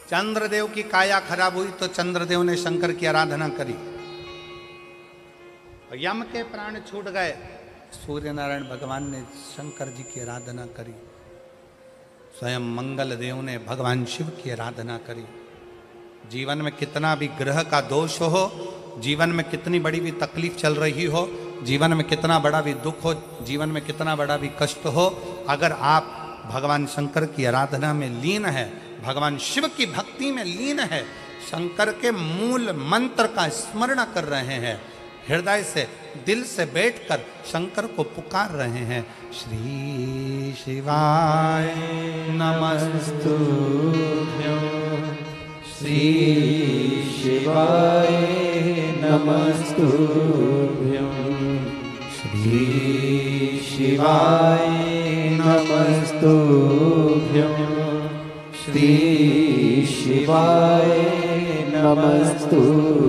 चंद्रदेव की काया खराब हुई तो चंद्रदेव ने शंकर की आराधना करी, यम के प्राण छूट गए, सूर्य नारायण भगवान ने शंकर जी की आराधना करी, स्वयं मंगल देव ने भगवान शिव की आराधना करी। जीवन में कितना भी ग्रह का दोष हो, जीवन में कितनी बड़ी भी तकलीफ चल रही हो, जीवन में कितना बड़ा भी दुख हो, जीवन में कितना बड़ा भी कष्ट हो, अगर आप भगवान शंकर की आराधना में लीन है, भगवान शिव की भक्ति में लीन है, शंकर के मूल मंत्र का स्मरण कर रहे हैं, हृदय से दिल से बैठकर शंकर को पुकार रहे हैं, श्री शिवाय नमस्तुभ्यं, श्री शिवाय नमस्तुभ्यं, श्री शिवाय नमस्तुभ्यं, श्री शिवाय नमस्तुभ्यं,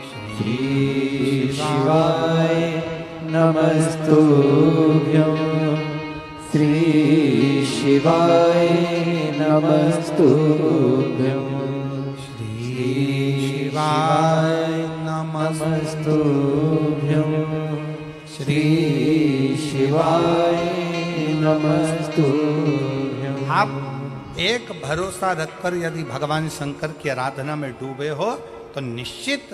श्री शिवाय नमस्तुभ्यं, श्री शिवाय नमस्तुभ्यं शिवाय नमस्तुभ्यं श्री शिवाय नमस्तुभ्यं। आप एक भरोसा रखकर यदि भगवान शंकर की आराधना में डूबे हो तो निश्चित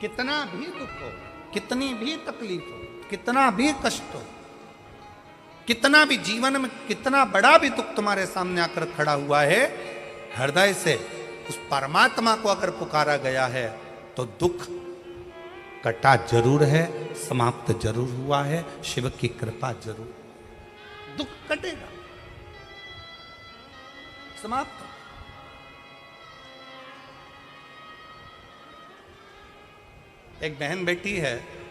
कितना भी दुख हो, कितनी भी तकलीफ हो, कितना भी कष्ट हो, कितना भी जीवन में कितना बड़ा भी दुख तुम्हारे सामने आकर खड़ा हुआ है, हृदय से उस परमात्मा को अगर पुकारा गया है तो दुख कटा जरूर है, समाप्त जरूर हुआ है, शिव की कृपा जरूर, दुख कटेगा, समाप्त। एक बहन बेटी है,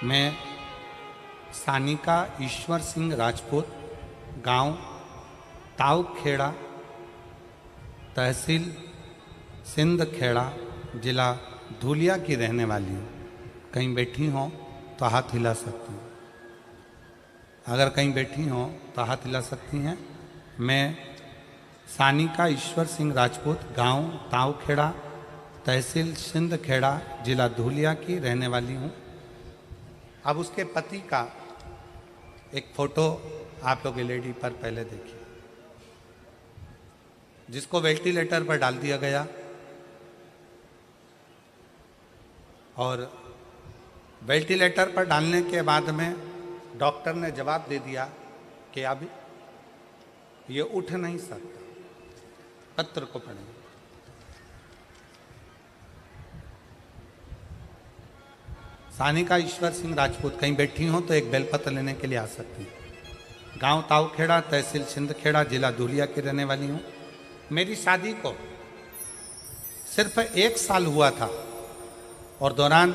मैं सानिका ईश्वर सिंह राजपूत, गांव तावखेड़ा, तहसील सिंध खेड़ा, जिला धुलिया की रहने वाली हूँ। कहीं बैठी हों तो हाथ हिला सकती हूँ, अगर कहीं बैठी हों तो हाथ हिला सकती हैं। मैं सानिका ईश्वर सिंह राजपूत, गांव तावखेड़ा, तहसील सिंध खेड़ा, जिला धुलिया की रहने वाली हूँ। अब उसके पति का एक फोटो आप लोग एलईडी पर पहले देखिए, जिसको वेंटिलेटर पर डाल दिया गया और वेंटिलेटर पर डालने के बाद में डॉक्टर ने जवाब दे दिया कि अब ये उठ नहीं सकता। पत्र को पढ़ें। सानिका ईश्वर सिंह राजपूत, कहीं बैठी हो तो एक बेलपत्र लेने के लिए आ सकती हैं। गांव तावखेड़ा, तहसील सिंधखेड़ा, जिला धुलिया की रहने वाली हूँ। मेरी शादी को सिर्फ 1 साल हुआ था और दौरान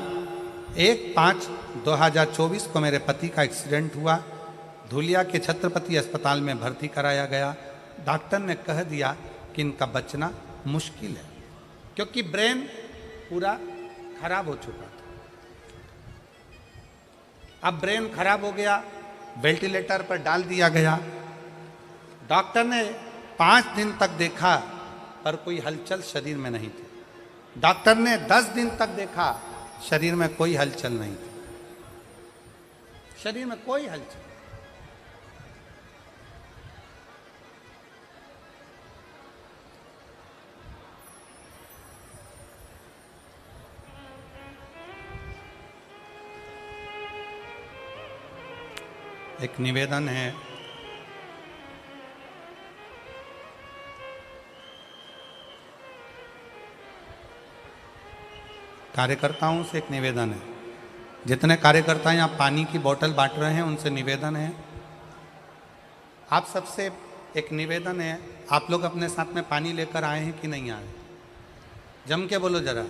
1/5/2024 को मेरे पति का एक्सीडेंट हुआ। धुलिया के छत्रपति अस्पताल में भर्ती कराया गया। डॉक्टर ने कह दिया कि इनका बचना मुश्किल है, क्योंकि ब्रेन पूरा खराब हो चुका था। अब ब्रेन खराब हो गया, वेंटिलेटर पर डाल दिया गया। डॉक्टर ने 5 दिन तक देखा पर कोई हलचल शरीर में नहीं थी। डॉक्टर ने 10 दिन तक देखा, शरीर में कोई हलचल नहीं थी, शरीर में कोई हलचल। एक निवेदन है, कार्यकर्ताओं से एक निवेदन है। जितने कार्यकर्ता यहाँ पानी की बोतल बांट रहे हैं उनसे निवेदन है, आप सबसे एक निवेदन है, आप लोग अपने साथ में पानी लेकर आए हैं कि नहीं आए? जम के बोलो जरा।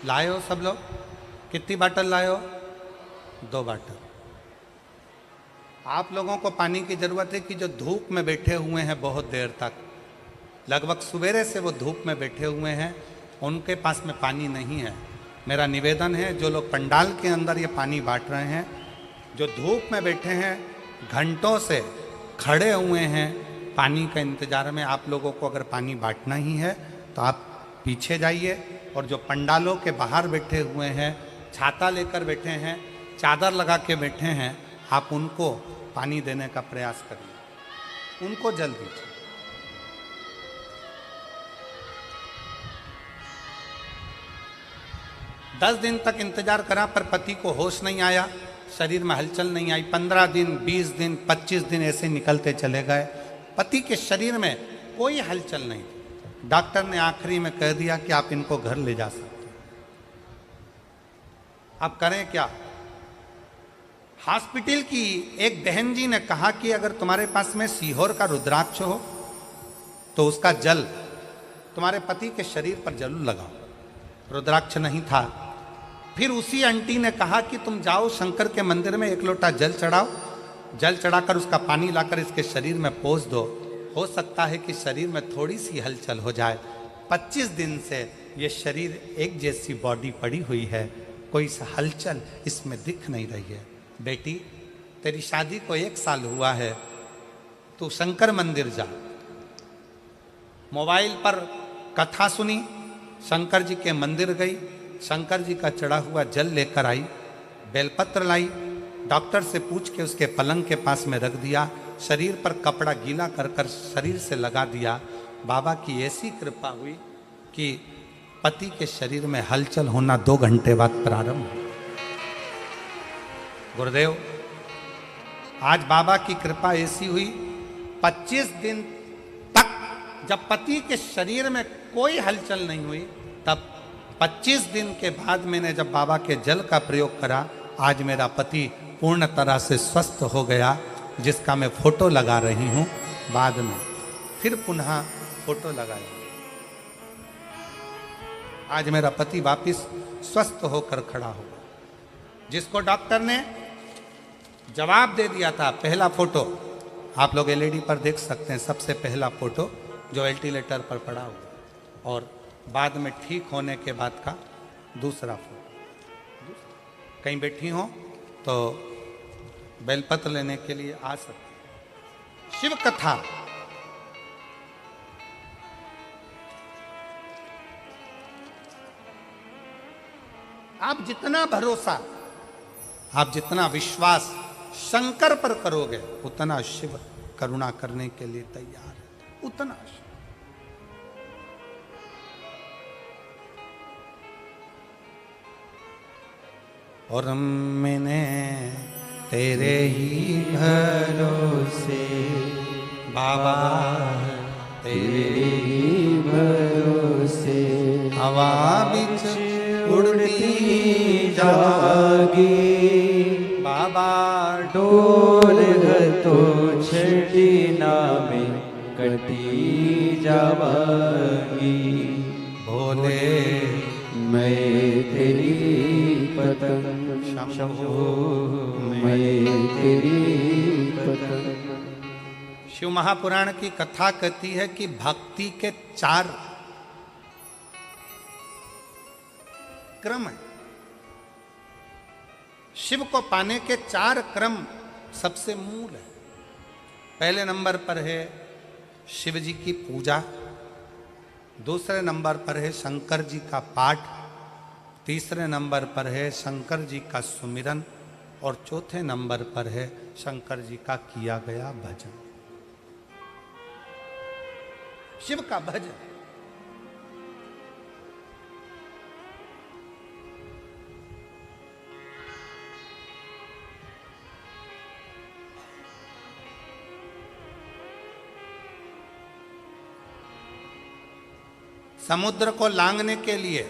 लाए हो सब लोग? कितनी बाटल लाए हो? 2 बाटल। आप लोगों को पानी की ज़रूरत है कि जो धूप में बैठे हुए हैं बहुत देर तक, लगभग सवेरे से वो धूप में बैठे हुए हैं, उनके पास में पानी नहीं है। मेरा निवेदन है, जो लोग पंडाल के अंदर ये पानी बांट रहे हैं, जो धूप में बैठे हैं, घंटों से खड़े हुए हैं पानी का इंतज़ार में, आप लोगों को अगर पानी बांटना ही है तो आप पीछे जाइए। और जो पंडालों के बाहर बैठे हुए हैं, छाता लेकर बैठे हैं, चादर लगा के बैठे हैं, आप उनको पानी देने का प्रयास करिए, उनको जल दीजिए। दस दिन तक इंतजार करा पर पति को होश नहीं आया, शरीर में हलचल नहीं आई। 15 दिन, 20 दिन, 25 दिन ऐसे निकलते चले गए, पति के शरीर में कोई हलचल नहीं थी। डॉक्टर ने आखिरी में कह दिया कि आप इनको घर ले जा सकते हैं। अब करें क्या? हॉस्पिटल की एक बहन जी ने कहा कि अगर तुम्हारे पास में सीहोर का रुद्राक्ष हो तो उसका जल तुम्हारे पति के शरीर पर जरूर लगाओ। रुद्राक्ष नहीं था। फिर उसी आंटी ने कहा कि तुम जाओ शंकर के मंदिर में एक लोटा जल चढ़ाओ, जल चढ़ाकर उसका पानी लाकर इसके शरीर में पोंछ दो, हो सकता है कि शरीर में थोड़ी सी हलचल हो जाए। 25 दिन से ये शरीर एक जैसी बॉडी पड़ी हुई है, कोई हलचल इसमें दिख नहीं रही है। बेटी, तेरी शादी को 1 साल हुआ है, तू शंकर मंदिर जा। मोबाइल पर कथा सुनी, शंकर जी के मंदिर गई, शंकर जी का चढ़ा हुआ जल लेकर आई, बेलपत्र लाई, डॉक्टर से पूछ के उसके पलंग के पास में रख दिया, शरीर पर कपड़ा गीला कर कर शरीर से लगा दिया। बाबा की ऐसी कृपा हुई कि पति के शरीर में हलचल होना 2 घंटे बाद प्रारंभ हुआ। गुरुदेव, आज बाबा की कृपा ऐसी हुई, 25 दिन तक जब पति के शरीर में कोई हलचल नहीं हुई, तब 25 दिन के बाद मैंने जब बाबा के जल का प्रयोग करा, आज मेरा पति पूर्ण तरह से स्वस्थ हो गया, जिसका मैं फोटो लगा रही हूं। बाद में फिर पुनः फोटो लगाई। आज मेरा पति वापिस स्वस्थ होकर खड़ा हुआ। जिसको डॉक्टर ने जवाब दे दिया था, पहला फोटो आप लोग एलईडी पर देख सकते हैं, सबसे पहला फोटो जो वेंटिलेटर पर पड़ा हुआ, और बाद में ठीक होने के बाद का दूसरा फोटो। कहीं बैठी हो तो बेलपत्र लेने के लिए आ सकते। शिव कथा आप जितना भरोसा, आप जितना विश्वास शंकर पर करोगे, उतना शिव करुणा करने के लिए तैयार है, उतना शिव। और मैंने तेरे ही भरोसे बाबा, तेरे ही भरोसे हवा बिच उड़ती जागी बाबा, डोर तो छड़ी नामे कटी जावागी। भोले मैं तेरी पतंग शंभो, मैं तेरी पतंग। शिव महापुराण की कथा कहती है कि भक्ति के 4 क्रम है। शिव को पाने के 4 क्रम सबसे मूल है। पहले नंबर पर है शिव जी की पूजा, दूसरे नंबर पर है शंकर जी का पाठ, तीसरे नंबर पर है शंकर जी का सुमिरन, और चौथे नंबर पर है शंकर जी का किया गया भजन। शिव का भजन। समुद्र को लांघने के लिए,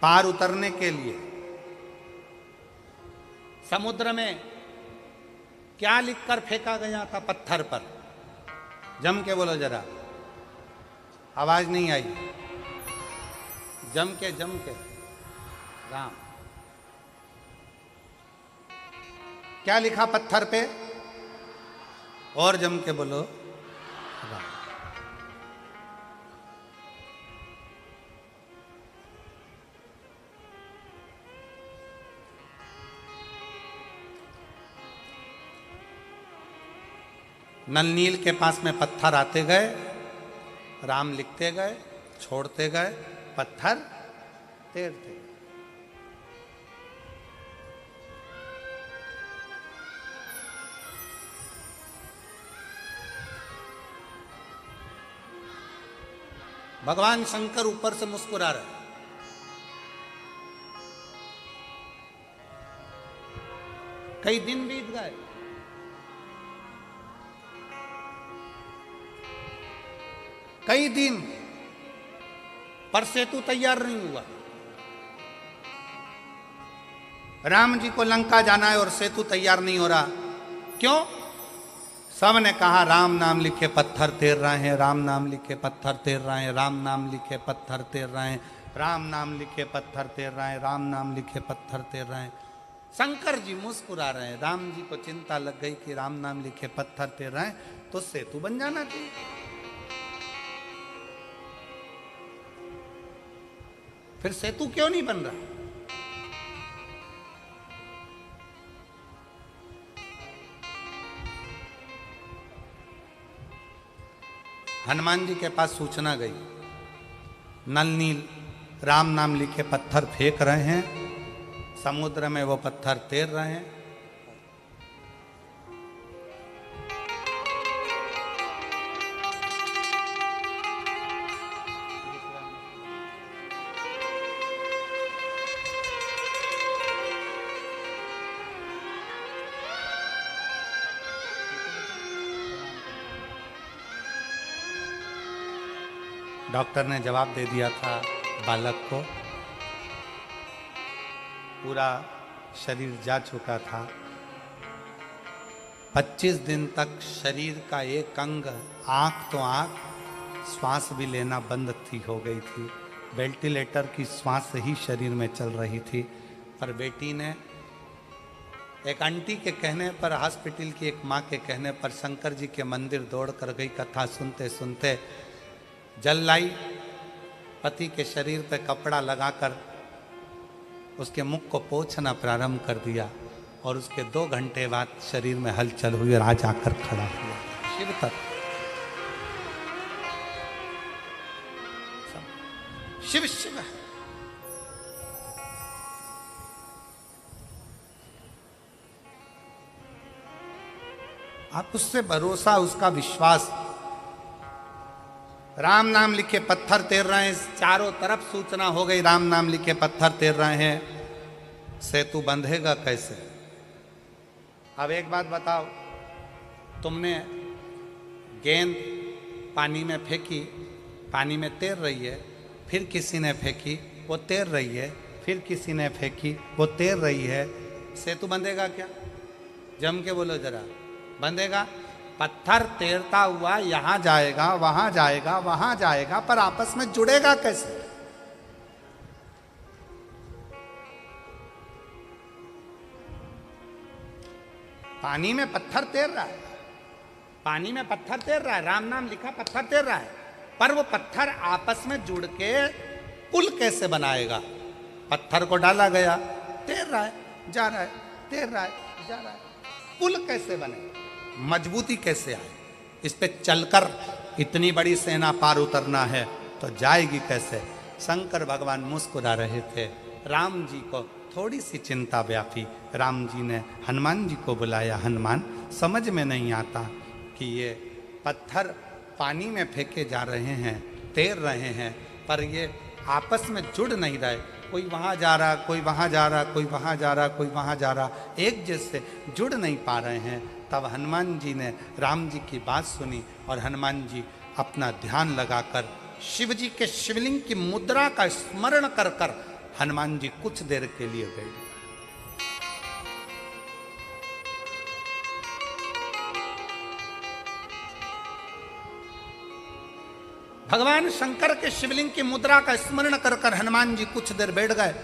पार उतरने के लिए, समुद्र में क्या लिखकर फेंका गया था पत्थर पर? जम के बोलो जरा, आवाज नहीं आई। जम के राम। क्या लिखा पत्थर पे? और जम के बोलो राम। नल नील के पास में पत्थर आते गए, राम लिखते गए, छोड़ते गए, पत्थर तैरते गए। भगवान शंकर ऊपर से मुस्कुरा रहे। कई दिन बीत गए, कई दिन, पर सेतु तैयार नहीं हुआ। राम जी को लंका जाना है और सेतु तैयार नहीं हो रहा। क्यों? सब ने कहा राम नाम लिखे पत्थर तैर रहे हैं, राम नाम लिखे पत्थर तैर रहे हैं, राम नाम लिखे पत्थर तैर रहे हैं, राम नाम लिखे पत्थर तैर रहे हैं, राम नाम लिखे पत्थर तैर रहे हैं। शंकर जी मुस्कुरा रहे हैं। राम जी को चिंता लग गई कि राम नाम लिखे पत्थर तैर रहे हैं तो सेतु बन जाना चाहिए। फिर सेतु क्यों नहीं बन रहा? हनुमान जी के पास सूचना गई, नल नील राम नाम लिखे पत्थर फेंक रहे हैं, समुद्र में वो पत्थर तैर रहे हैं। डॉक्टर ने जवाब दे दिया था बालक को, पूरा शरीर जा चुका था। 25 दिन तक शरीर का एक अंग, आंख तो आंख, श्वास भी लेना बंद थी हो गई थी। वेंटिलेटर की श्वास ही शरीर में चल रही थी। पर बेटी ने एक आंटी के कहने पर, हॉस्पिटल की एक माँ के कहने पर शंकर जी के मंदिर दौड़ कर गई। कथा सुनते सुनते जल लाई, पति के शरीर पर कपड़ा लगाकर उसके मुख को पोंछना प्रारंभ कर दिया और उसके 2 घंटे बाद शरीर में हलचल हुई और आज आकर खड़ा हुआ। शिव तत्व, शिव शिव। आप उससे भरोसा, उसका विश्वास। राम नाम लिखे पत्थर तैर रहे हैं, चारों तरफ सूचना हो गई राम नाम लिखे पत्थर तैर रहे हैं, सेतु बंधेगा कैसे? अब एक बात बताओ, तुमने गेंद पानी में फेंकी, पानी में तैर रही है, फिर किसी ने फेंकी, वो तैर रही है, फिर किसी ने फेंकी, वो तैर रही है, सेतु बंधेगा क्या? जम के बोलो जरा, बंधेगा? पत्थर तैरता हुआ यहां जाएगा, वहां जाएगा, वहां जाएगा, पर आपस में जुड़ेगा कैसे? पानी में पत्थर तैर रहा है, पानी में पत्थर तैर रहा है, राम नाम लिखा पत्थर तैर रहा है, पर वो पत्थर आपस में जुड़ के पुल कैसे बनाएगा? पत्थर को डाला गया, तैर रहा है, जा रहा है, तैर रहा है, जा रहा है, पुल कैसे बनेगा? मजबूती कैसे आए? इस पे चलकर इतनी बड़ी सेना पार उतरना है तो जाएगी कैसे? शंकर भगवान मुस्कुरा रहे थे। राम जी को थोड़ी सी चिंता व्यापी। राम जी ने हनुमान जी को बुलाया। हनुमान, समझ में नहीं आता कि ये पत्थर पानी में फेंके जा रहे हैं, तैर रहे हैं, पर ये आपस में जुड़ नहीं रहे। कोई वहाँ जा रहा, कोई वहाँ जा रहा, कोई वहाँ जा रहा, कोई वहाँ जा रहा, एक जैसे जुड़ नहीं पा रहे हैं। तब हनुमान जी ने राम जी की बात सुनी और हनुमान जी अपना ध्यान लगाकर शिव जी के शिवलिंग की मुद्रा का स्मरण कर कर हनुमान जी कुछ देर के लिए गए। भगवान शंकर के शिवलिंग की मुद्रा का स्मरण कर कर हनुमान जी कुछ देर बैठ गए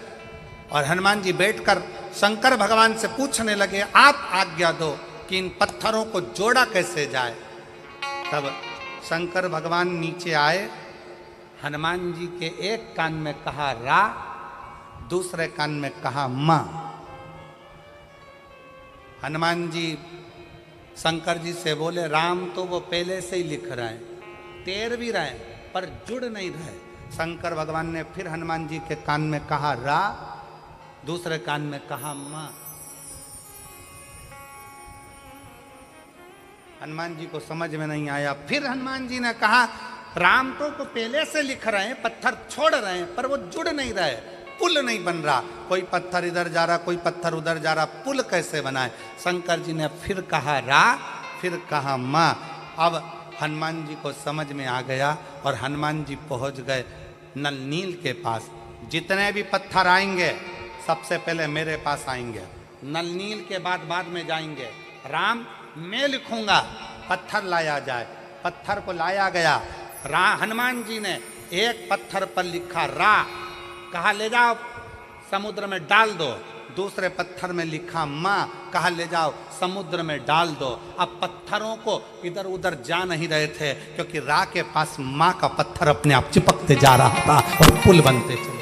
और हनुमान जी बैठकर शंकर भगवान से पूछने लगे, आप आज्ञा दो कि इन पत्थरों को जोड़ा कैसे जाए। तब शंकर भगवान नीचे आए, हनुमान जी के एक कान में कहा रा, दूसरे कान में कहा मां। हनुमान जी शंकर जी से बोले, राम तो वो पहले से ही लिख रहे हैं, तैर भी रहे हैं, पर जुड़ नहीं रहे। शंकर भगवान ने फिर हनुमान जी के कान में कहा रा, दूसरे कान में कहा मां। हनुमान जी को समझ में नहीं आया। फिर हनुमान जी ने कहा, राम तो को पहले से लिख रहे हैं, पत्थर छोड़ रहे हैं, पर वो जुड़ नहीं रहे, पुल नहीं बन रहा। कोई पत्थर इधर जा रहा, कोई पत्थर उधर जा रहा, पुल कैसे बनाए? शंकर जी ने फिर कहा रा, फिर कहा मां। अब हनुमान जी को समझ में आ गया और हनुमान जी पहुंच गए नल नील के पास। जितने भी पत्थर आएंगे सबसे पहले मेरे पास आएंगे, नल नील के बाद में जाएंगे। राम मैं लिखूंगा, पत्थर लाया जाए। पत्थर को लाया गया। हनुमान जी ने एक पत्थर पर लिखा रा, कहा ले जाओ समुद्र में डाल दो। दूसरे पत्थर में लिखा माँ, कहा ले जाओ समुद्र में डाल दो। अब पत्थरों को इधर उधर जा नहीं रहे थे, क्योंकि रा के पास माँ का पत्थर अपने आप चिपकते जा रहा था और पुल बनते चले।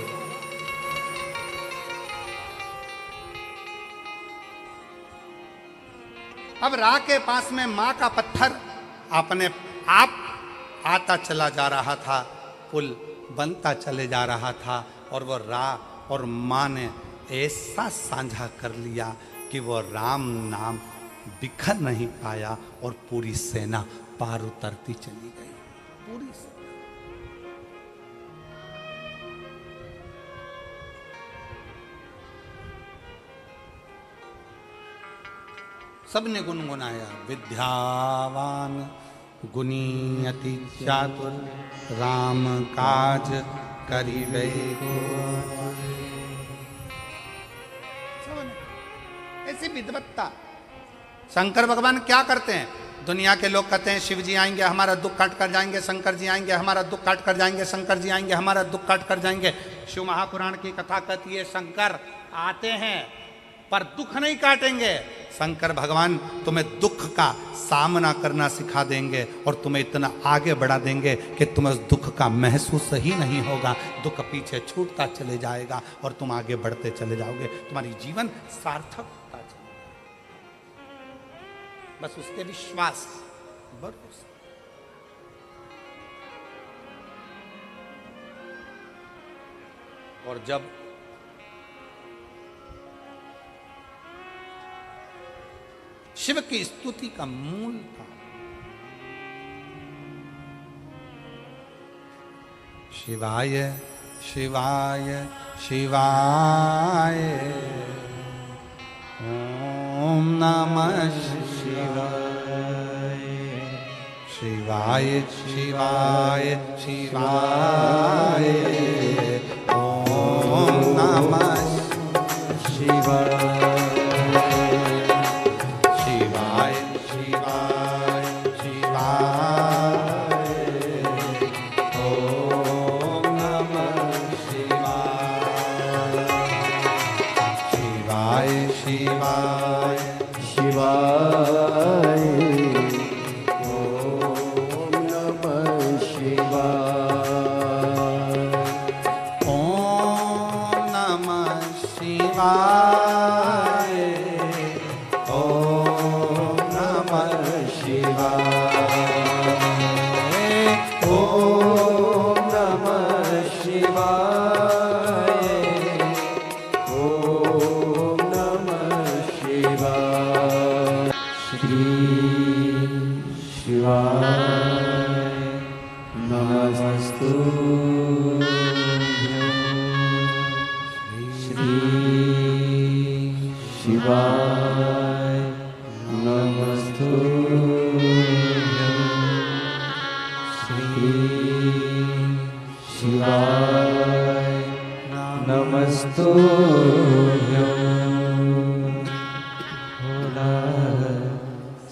अब रा के पास में माँ का पत्थर अपने आप आता चला जा रहा था, पुल बनता चले जा रहा था। और वो रा और माँ ने ऐसा साझा कर लिया कि वो राम नाम बिखर नहीं पाया और पूरी सेना पार उतरती चली गई। पूरी सेना। सबने गुनगुनाया, विद्यावान गुणी अति चातुर, राम काज करिबे को। ऐसी विद्वत्ता। शंकर भगवान क्या करते हैं? दुनिया के लोग कहते हैं शिव जी आएंगे हमारा दुख काट कर जाएंगे, शंकर जी आएंगे हमारा दुख काट कर जाएंगे, शंकर जी आएंगे हमारा दुख काट कर जाएंगे। शिव महापुराण की कथा कहती है शंकर आते हैं पर दुख नहीं काटेंगे। शंकर भगवान तुम्हें दुख का सामना करना सिखा देंगे और तुम्हें इतना आगे बढ़ा देंगे कि तुम्हें उस दुख का महसूस ही नहीं होगा। दुख पीछे छूटता चले जाएगा और तुम आगे बढ़ते चले जाओगे। तुम्हारी जीवन सार्थक होता चलेगा। बस उसके विश्वास भरोसा। और जब शिव की स्तुति का मूल था, शिवाय शिवाय शिवाय ओम नमः शिवाय, शिवाय शिवाय शिवाय ओम नमः शिवाय,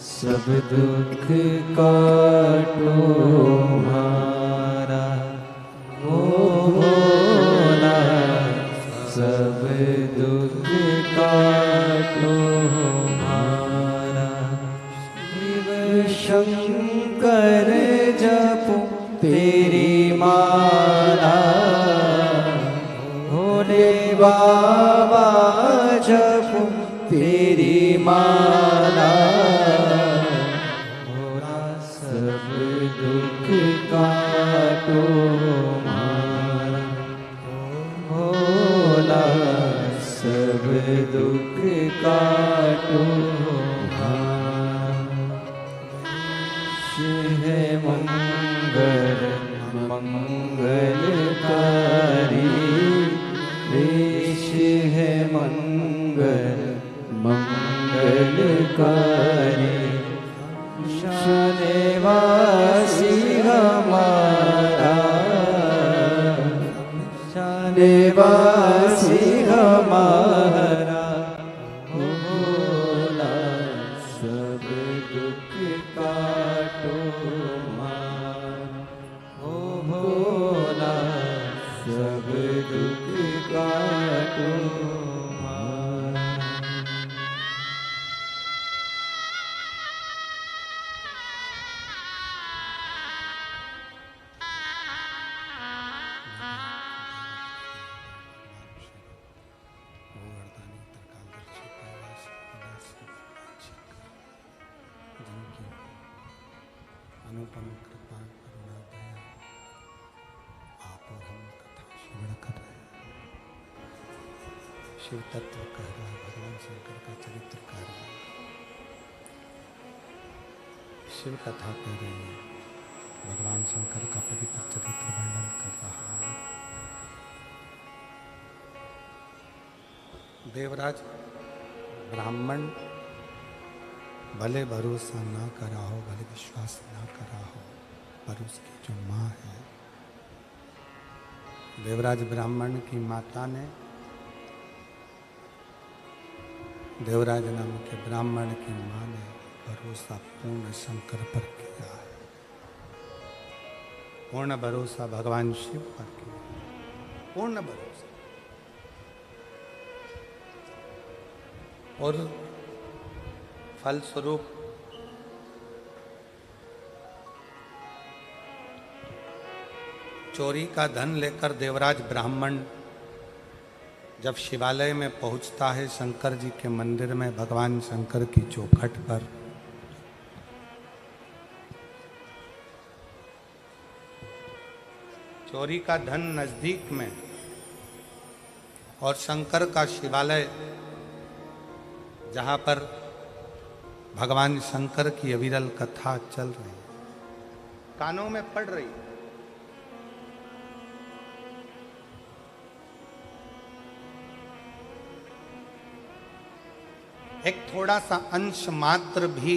सब दुख काटो हमारा, ओ भोला सब दुख काटो हमारा। शिव शंकर जपो तेरी माला, भोले बाबा जपो तेरी माला। भोला सब दुख काटो हमारा, भोला सब दुख काटो हमारा। है मंगल मंगलकारी, देश है मंगल मंगलकारी। शानेवासी हमारा, शानेवासी हमारा। अनुपम कृपा करुणा दया आप और हम कथा श्रवण कर रहे हैं। शिव तत्व कह रहा है, भगवान शंकर का चरित्र कह रहा है, शिव कथा कह रही है, भगवान शंकर का पवित्र चरित्र वर्णन कर रहा है। देवराज ब्राह्मण भले भरोसा ना करा हो, भले विश्वास ना करा हो, पर उसकी जो माँ है, देवराज ब्राह्मण की माता ने देवराज नाम के ब्राह्मण की माँ ने भरोसा पूर्ण शंकर पर किया है, पूर्ण भरोसा भगवान शिव पर किया, पूर्ण भरोसा। और फलस्वरूप चोरी का धन लेकर देवराज ब्राह्मण जब शिवालय में पहुंचता है, शंकर जी के मंदिर में, भगवान शंकर की चौखट पर, चोरी का धन नजदीक में और शंकर का शिवालय जहां पर भगवान शंकर की अविरल कथा चल रही है, कानों में पड़ रही है। एक थोड़ा सा अंश मात्र भी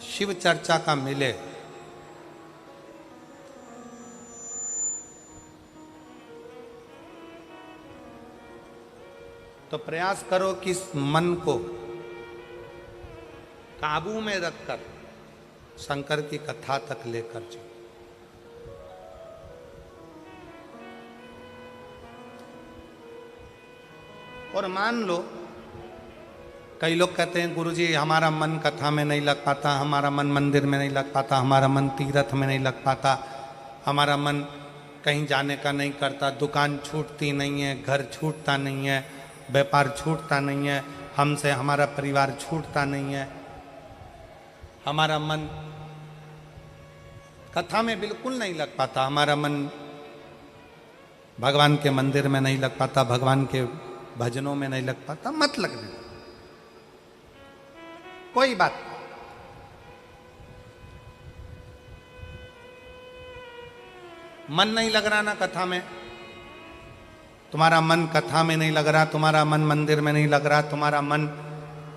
शिव चर्चा का मिले तो प्रयास करो कि इस मन को काबू में रखकर शंकर की कथा तक लेकर जाओ। और मान लो, कई लोग कहते हैं गुरुजी हमारा मन कथा में नहीं लग पाता, हमारा मन मंदिर में नहीं लग पाता, हमारा मन तीर्थ में नहीं लग पाता, हमारा मन कहीं जाने का नहीं करता, दुकान छूटती नहीं है, घर छूटता नहीं है, व्यापार छूटता नहीं है, हमसे हमारा परिवार छूटता नहीं है, हमारा मन कथा में बिल्कुल नहीं लग पाता, हमारा मन भगवान के मंदिर में नहीं लग पाता, भगवान के भजनों में नहीं लग पाता। मत लगने, कोई बात नहीं। मन नहीं लग रहा ना कथा में, तुम्हारा मन कथा में नहीं लग रहा, तुम्हारा मन मंदिर में नहीं लग रहा, तुम्हारा मन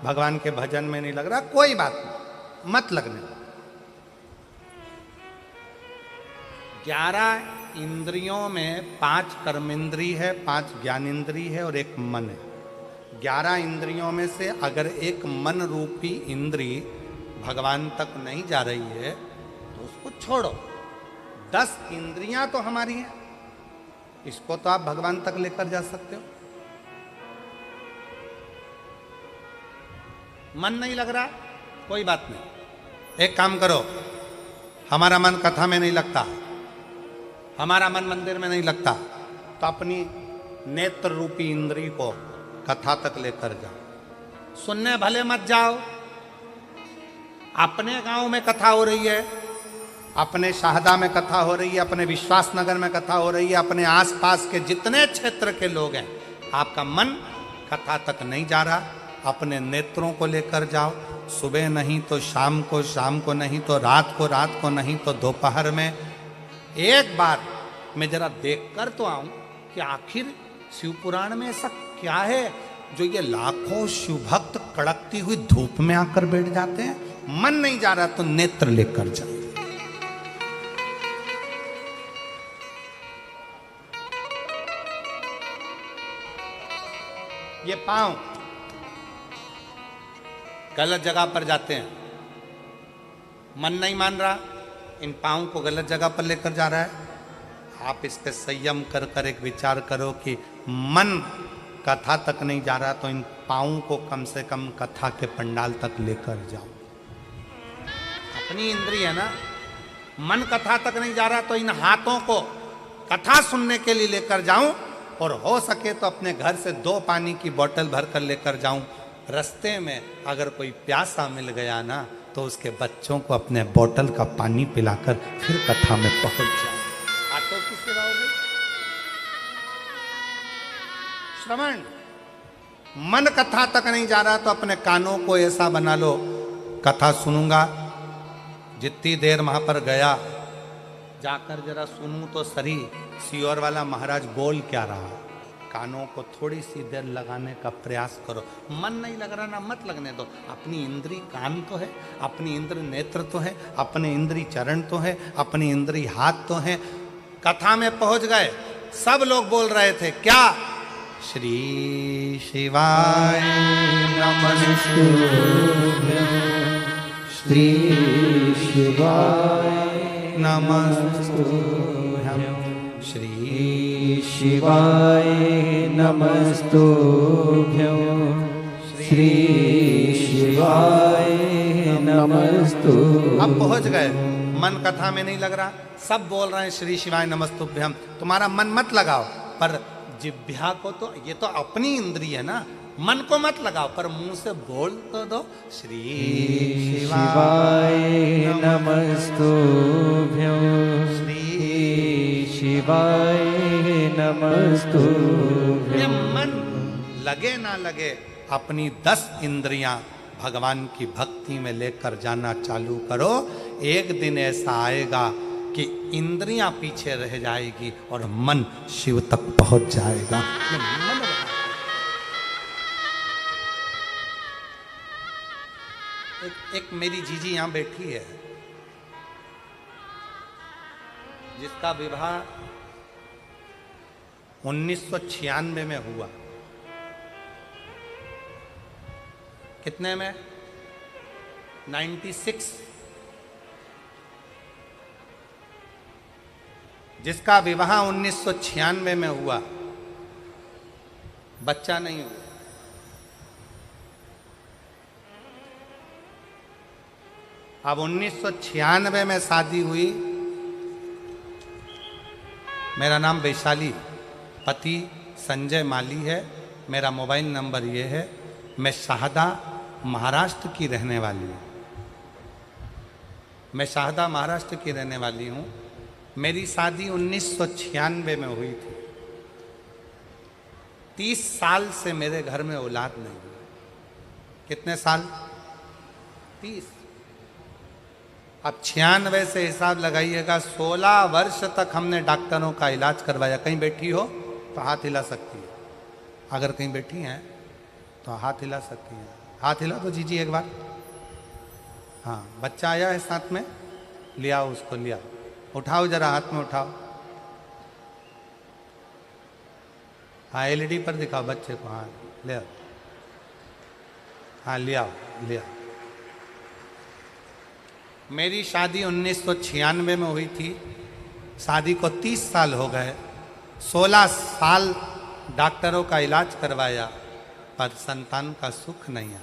भगवान के भजन में नहीं लग रहा, कोई बात नहीं, मत लगने। 11 इंद्रियों में 5 कर्मेंद्री है, 5 ज्ञानेंद्री है और 1 मन है। 11 इंद्रियों में से अगर एक मन रूपी इंद्री भगवान तक नहीं जा रही है तो उसको छोड़ो। 10 इंद्रियां तो हमारी हैं, इसको तो आप भगवान तक लेकर जा सकते हो। मन नहीं लग रहा, कोई बात नहीं, एक काम करो, हमारा मन कथा में नहीं लगता, हमारा मन मंदिर में नहीं लगता, तो अपनी नेत्र रूपी इंद्री को कथा तक लेकर जाओ। सुनने भले मत जाओ, अपने गांव में कथा हो रही है, अपने शाहदा में कथा हो रही है, अपने विश्वास नगर में कथा हो रही है, अपने आसपास के जितने क्षेत्र के लोग हैं, आपका मन कथा तक नहीं जा रहा, अपने नेत्रों को लेकर जाओ। सुबह नहीं तो शाम को, शाम को नहीं तो रात को नहीं तो दोपहर में एक बार मैं जरा देखकर तो आऊं कि आखिर शिव पुराण में ऐसा क्या है जो ये लाखों शिव भक्त कड़कती हुई धूप में आकर बैठ जाते हैं। मन नहीं जा रहा तो नेत्र लेकर जाओ। ये पांव गलत जगह पर जाते हैं, मन नहीं मान रहा, इन पांव को गलत जगह पर लेकर जा रहा है। आप इस पे संयम कर कर एक विचार करो कि मन कथा तक नहीं जा रहा तो इन पांव को कम से कम कथा के पंडाल तक लेकर जाओ। अपनी इंद्रिय है ना, मन कथा तक नहीं जा रहा तो इन हाथों को कथा सुनने के लिए लेकर जाऊं, और हो सके तो अपने घर से 2 पानी की बोतल भरकर लेकर जाऊं। रास्ते में अगर कोई प्यासा मिल गया ना तो उसके बच्चों को अपने बोतल का पानी पिलाकर फिर कथा में पहुंच जाए। ऑटो की सेवा हो गई। श्रवण, मन कथा तक नहीं जा रहा तो अपने कानों को ऐसा बना लो, कथा सुनूंगा, जितनी देर वहां पर गया जाकर जरा सुनूं तो सही सियोर वाला महाराज बोल क्या रहा। कानों को थोड़ी सी देर लगाने का प्रयास करो। मन नहीं लग रहा ना, मत लगने दो। अपनी इंद्री कान तो है, अपनी इंद्र नेत्र तो है, अपने इंद्री चरण तो है, अपनी इंद्री हाथ तो है। कथा में पहुंच गए, सब लोग बोल रहे थे क्या? श्री शिवाय नमस्तुभ्यं श्री शिवाय नमस्तुभ्यं श्री शिवाय नमस्तुभ्यं श्री शिवाय नमस्तुभ्यं। अब पहुंच गए, मन कथा में नहीं लग रहा, सब बोल रहे हैं श्री शिवाय नमस्तुभ्यं। तुम्हारा मन मत लगाओ, पर जिह्वा को तो, ये तो अपनी इंद्रिय है ना, मन को मत लगाओ, पर मुंह से बोल तो दो श्री शिवाय नमस्तुभ्यं श्री शिवाय नमस्तुभ्यं। ये मन लगे ना लगे, अपनी 10 इंद्रियां भगवान की भक्ति में लेकर जाना चालू करो। एक दिन ऐसा आएगा कि इंद्रियां पीछे रह जाएगी और मन शिव तक पहुंच जाएगा। ये मन एक मेरी जीजी यहां बैठी है, जिसका विवाह 1996 में हुआ। कितने में? 96। जिसका विवाह 1996 में हुआ, बच्चा नहीं हुआ। अब 1996 में शादी हुई। मेरा नाम वैशाली, पति संजय माली है, मेरा मोबाइल नंबर ये है। मैं शाहदा महाराष्ट्र की रहने वाली हूँ। मैं शाहदा महाराष्ट्र की रहने वाली हूँ। मेरी शादी 1996 में हुई थी। 30 साल से मेरे घर में औलाद नहीं हुई। कितने साल? 30। अब 96 से हिसाब लगाइएगा, 16 वर्ष तक हमने डॉक्टरों का इलाज करवाया। कहीं बैठी हो तो हाथ हिला सकती है, अगर कहीं बैठी हैं तो हाथ हिला सकती है। हाथ हिला तो जीजी एक बार। हाँ, बच्चा आया है साथ में, ले आओ उसको, ले आओ, उठाओ जरा, हाथ में उठाओ। हाँ, एलईडी पर दिखाओ बच्चे को। हाँ, ले आओ। हाँ, ले आओ, ले आओ। मेरी शादी 1996 में हुई थी। शादी को 30 साल हो गए। 16 साल डॉक्टरों का इलाज करवाया, पर संतान का सुख नहीं आया।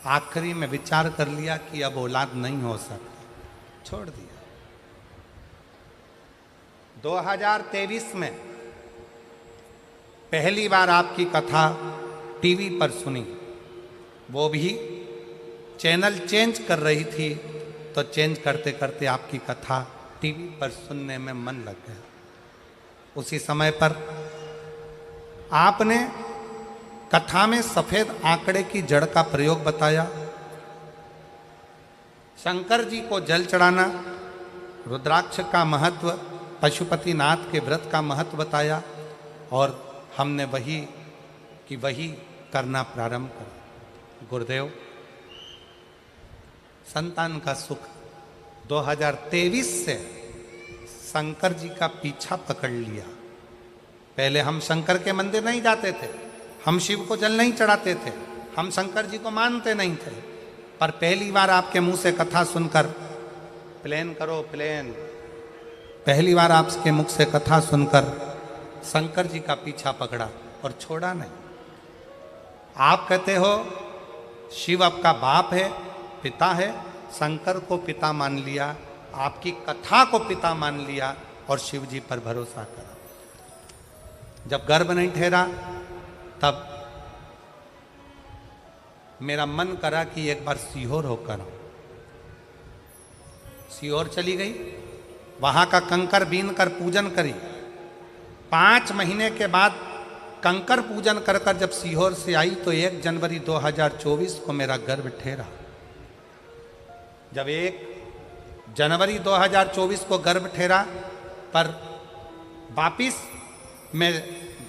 आखिरी में विचार कर लिया कि अब औलाद नहीं हो सकता, छोड़ दिया। 2023 में पहली बार आपकी कथा टीवी पर सुनी, वो भी चैनल चेंज कर रही थी, तो चेंज करते करते आपकी कथा टीवी पर सुनने में मन लग गया। उसी समय पर आपने कथा में सफेद आंकड़े की जड़ का प्रयोग बताया, शंकर जी को जल चढ़ाना, रुद्राक्ष का महत्व, पशुपतिनाथ के व्रत का महत्व बताया, और हमने वही करना प्रारंभ करा। गुरुदेव, संतान का सुख 2023 से शंकर जी का पीछा पकड़ लिया। पहले हम शंकर के मंदिर नहीं जाते थे, हम शिव को जल नहीं चढ़ाते थे, हम शंकर जी को मानते नहीं थे, पर पहली बार आपके मुंह से कथा सुनकर, प्लेन करो प्लेन, पहली बार आपके मुख से कथा सुनकर शंकर जी का पीछा पकड़ा और छोड़ा नहीं। आप कहते हो शिव आपका बाप है, पिता है, शंकर को पिता मान लिया, आपकी कथा को पिता मान लिया और शिव जी पर भरोसा करा। जब गर्भ नहीं ठहरा तब मेरा मन करा कि एक बार सीहोर होकर आऊं। सीहोर चली गई, वहां का कंकर बीन कर पूजन करी। 5 महीने के बाद कंकर पूजन कर कर जब सीहोर से आई तो 1 जनवरी 2024 को मेरा गर्भ ठहरा। जब 1 जनवरी 2024 को गर्भ ठहरा, पर वापिस में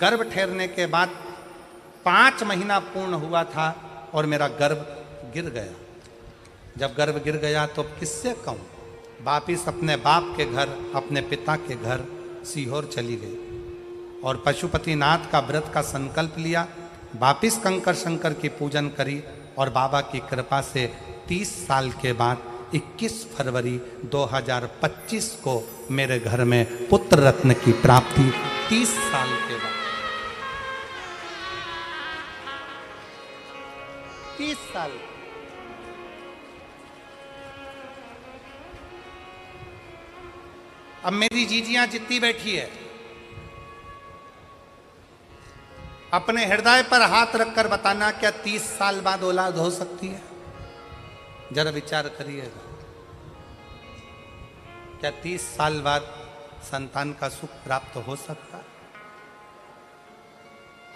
गर्भ ठहरने के बाद 5 महीना पूर्ण हुआ था और मेरा गर्भ गिर गया। जब गर्भ गिर गया तो किससे कहूँ, वापिस अपने बाप के घर, अपने पिता के घर सीहोर चली गई और पशुपतिनाथ का व्रत का संकल्प लिया। वापिस कंकर शंकर की पूजन करी और बाबा की कृपा से 30 साल के बाद 21 फरवरी 2025 को मेरे घर में पुत्र रत्न की प्राप्ति। 30 साल के बाद, 30 साल। अब मेरी जीजियां जितनी बैठी है, अपने हृदय पर हाथ रखकर बताना, क्या 30 साल बाद औलाद हो सकती है? जरा विचार करिएगा। क्या 30 साल बाद संतान का सुख प्राप्त हो सकता?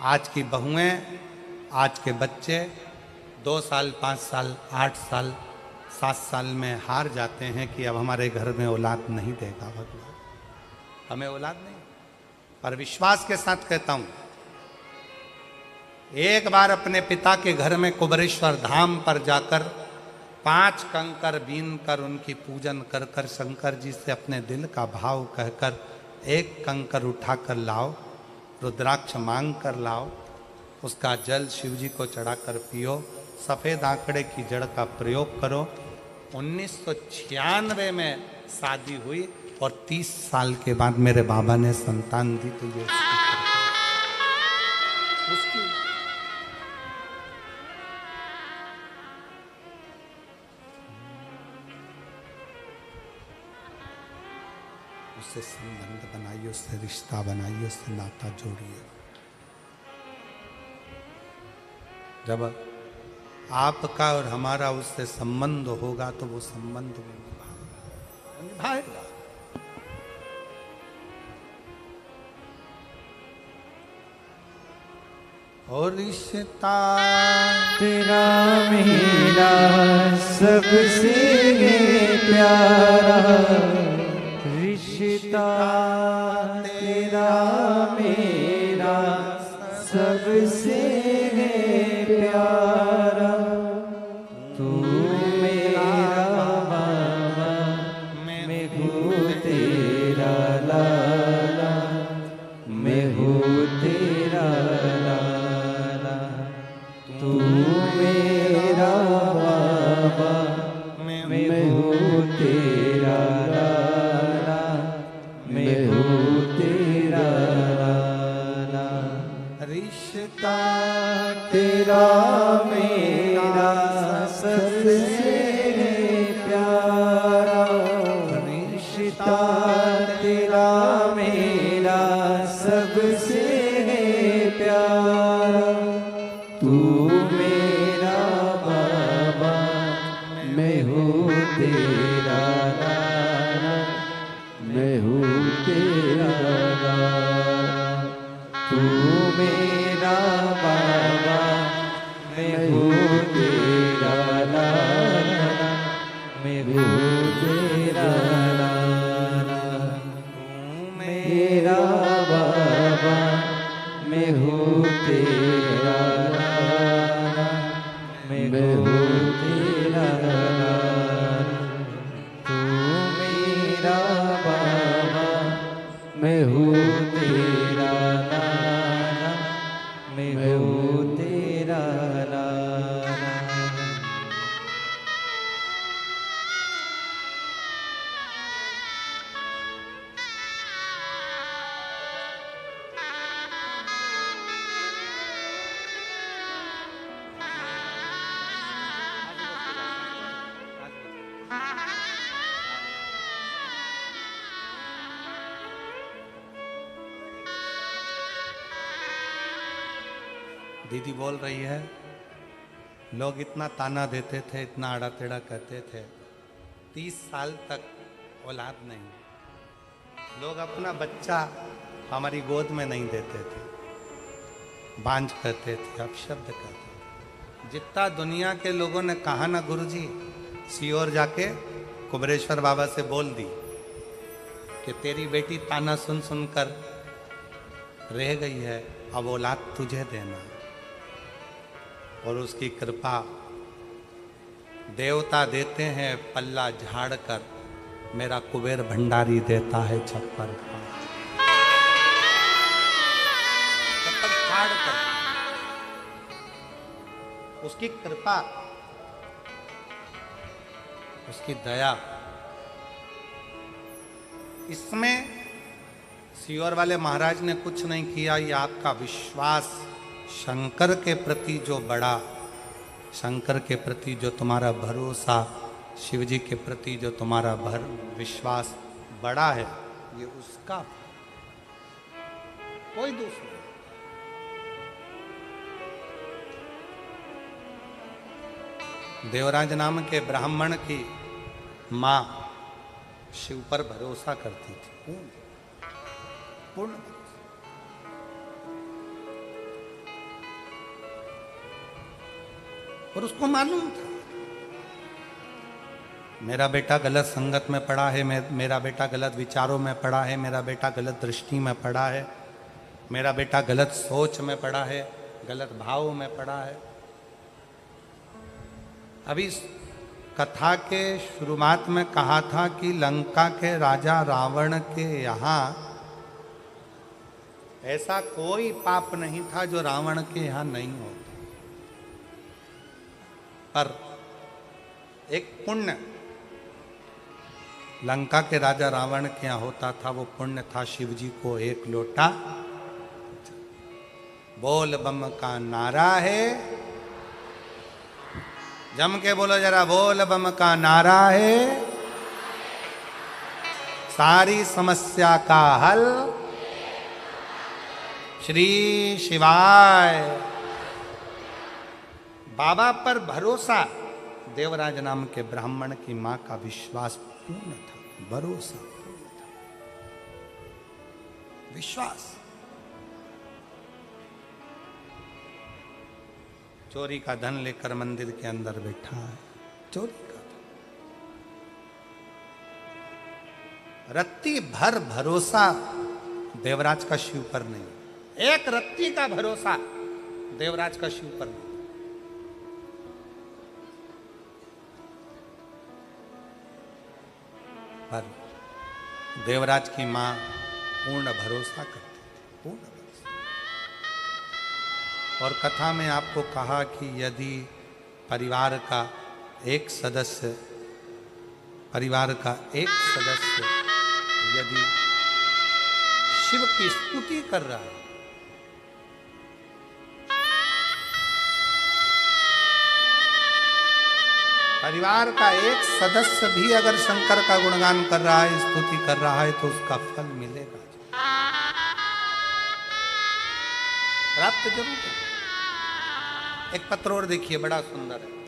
आज की बहुएं, आज के बच्चे 2 साल, 5 साल, 8 साल, 7 साल में हार जाते हैं कि अब हमारे घर में औलाद नहीं देगा भगवान, हमें औलाद नहीं। पर विश्वास के साथ कहता हूं, एक बार अपने पिता के घर में कुबरेश्वर धाम पर जाकर 5 कंकर बीन कर उनकी पूजन कर कर शंकर जी से अपने दिल का भाव कहकर 1 कंकर उठाकर लाओ, रुद्राक्ष मांग कर लाओ, उसका जल शिव जी को चढ़ाकर पियो, सफ़ेद आंकड़े की जड़ का प्रयोग करो। 1996 में शादी हुई और 30 साल के बाद मेरे बाबा ने संतान दी। तो ये उसकी उससे संबंध बनाइए, उससे रिश्ता बनाइए, उससे नाता जोड़िए। जब आपका और हमारा उससे संबंध होगा तो वो संबंध वो निभाएगा। और रिश्ता तेरा मेरा सबसे प्यारा, रिश्ता तेरा मेरा सबसे प्यारा, तू मेरा बाबा, मैं हूँ तेरा लाला, मैं हूँ तेरा लाला, तू मेरा बाबा, मैं हूँ तेरा लाला, मैं हूँ तेरा लाला। रिश्ता तेरा मेरा सबसे प्यारा, रिश्ता तेरा मेरा सबसे प्यारा, तू मेरा बाबा, मैं हूँ तेरा लाला, मैं हूँ तेरा लाला, तू मेरा बाबा, मैं हूँ तेरा लाला, मैं हूँ तेरा लाला, तू मेरा बाबा, मैं हूँ तेरा लाला, मैं हूँ तेरा लाला, तू मेरा बाबा, मैं हूँ तेरा लाला, मैं हूँ तेरा लाला। दीदी बोल रही है, लोग इतना ताना देते थे, इतना आड़ा टेढ़ा कहते थे, 30 साल तक औलाद नहीं। लोग अपना बच्चा हमारी गोद में नहीं देते थे, बांझ करते थे, अपशब्द करते थे। जितना दुनिया के लोगों ने कहा ना गुरुजी, सीओर जाके कुबरेश्वर बाबा से बोल दी कि तेरी बेटी ताना सुन सुनकर रह गई है, अब औलाद तुझे देना। और उसकी कृपा देवता देते हैं पल्ला झाड़ कर, मेरा कुबेर भंडारी देता है छप्पर फाड़ कर। उसकी कृपा, उसकी दया। इसमें सीओर वाले महाराज ने कुछ नहीं किया, ये आपका विश्वास शंकर के प्रति जो बड़ा, शंकर के प्रति जो तुम्हारा भरोसा, शिव जी के प्रति जो तुम्हारा विश्वास बड़ा है, ये उसका, कोई दूसरा। देवराज नाम के ब्राह्मण की मां शिव पर भरोसा करती थी, पूर्ण पूर्ण। और उसको मालूम था मेरा बेटा गलत संगत में पड़ा है, मेरा बेटा गलत विचारों में पड़ा है, मेरा बेटा गलत दृष्टि में पड़ा है, मेरा बेटा गलत सोच में पड़ा है, गलत भाव में पड़ा है। अभी इस कथा के शुरुआत में कहा था कि लंका के राजा रावण के यहाँ ऐसा कोई पाप नहीं था जो रावण के यहाँ नहीं होता, पर एक पुण्य लंका के राजा रावण के यहाँ होता था। वो पुण्य था शिव जी को एक लोटा। बोल बम का नारा है, जम के बोलो जरा, बोल बम का नारा है, सारी समस्या का हल श्री शिवाय। बाबा पर भरोसा, देवराज नाम के ब्राह्मण की मां का विश्वास पूर्ण था, भरोसा पूर्ण था, विश्वास। चोरी का धन लेकर मंदिर के अंदर बैठा है, चोरी का धन। रत्ती भर भरोसा देवराज का शिव पर नहीं, एक रत्ती का भरोसा देवराज का शिव पर नहीं। पर देवराज की मां पूर्ण भरोसा करती थी, पूर्ण भरोसा। और कथा में आपको कहा कि यदि परिवार का एक सदस्य यदि शिव की स्तुति कर रहा है, परिवार का एक सदस्य भी अगर शंकर का गुणगान कर रहा है, स्तुति कर रहा है, तो उसका फल मिलेगा, प्राप्त जरूर है। एक पत्र और देखिए, बड़ा सुंदर है।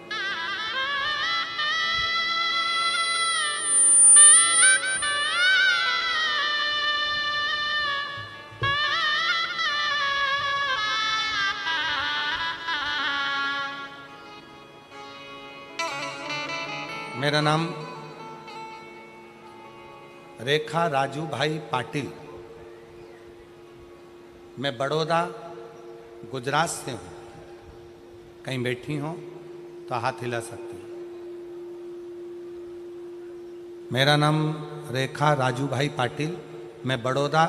मेरा नाम रेखा राजू भाई पाटिल, मैं बड़ौदा गुजरात से हूँ। कहीं बैठी हो तो हाथ हिला सकती हैं। मेरा नाम रेखा राजू भाई पाटिल, मैं बड़ौदा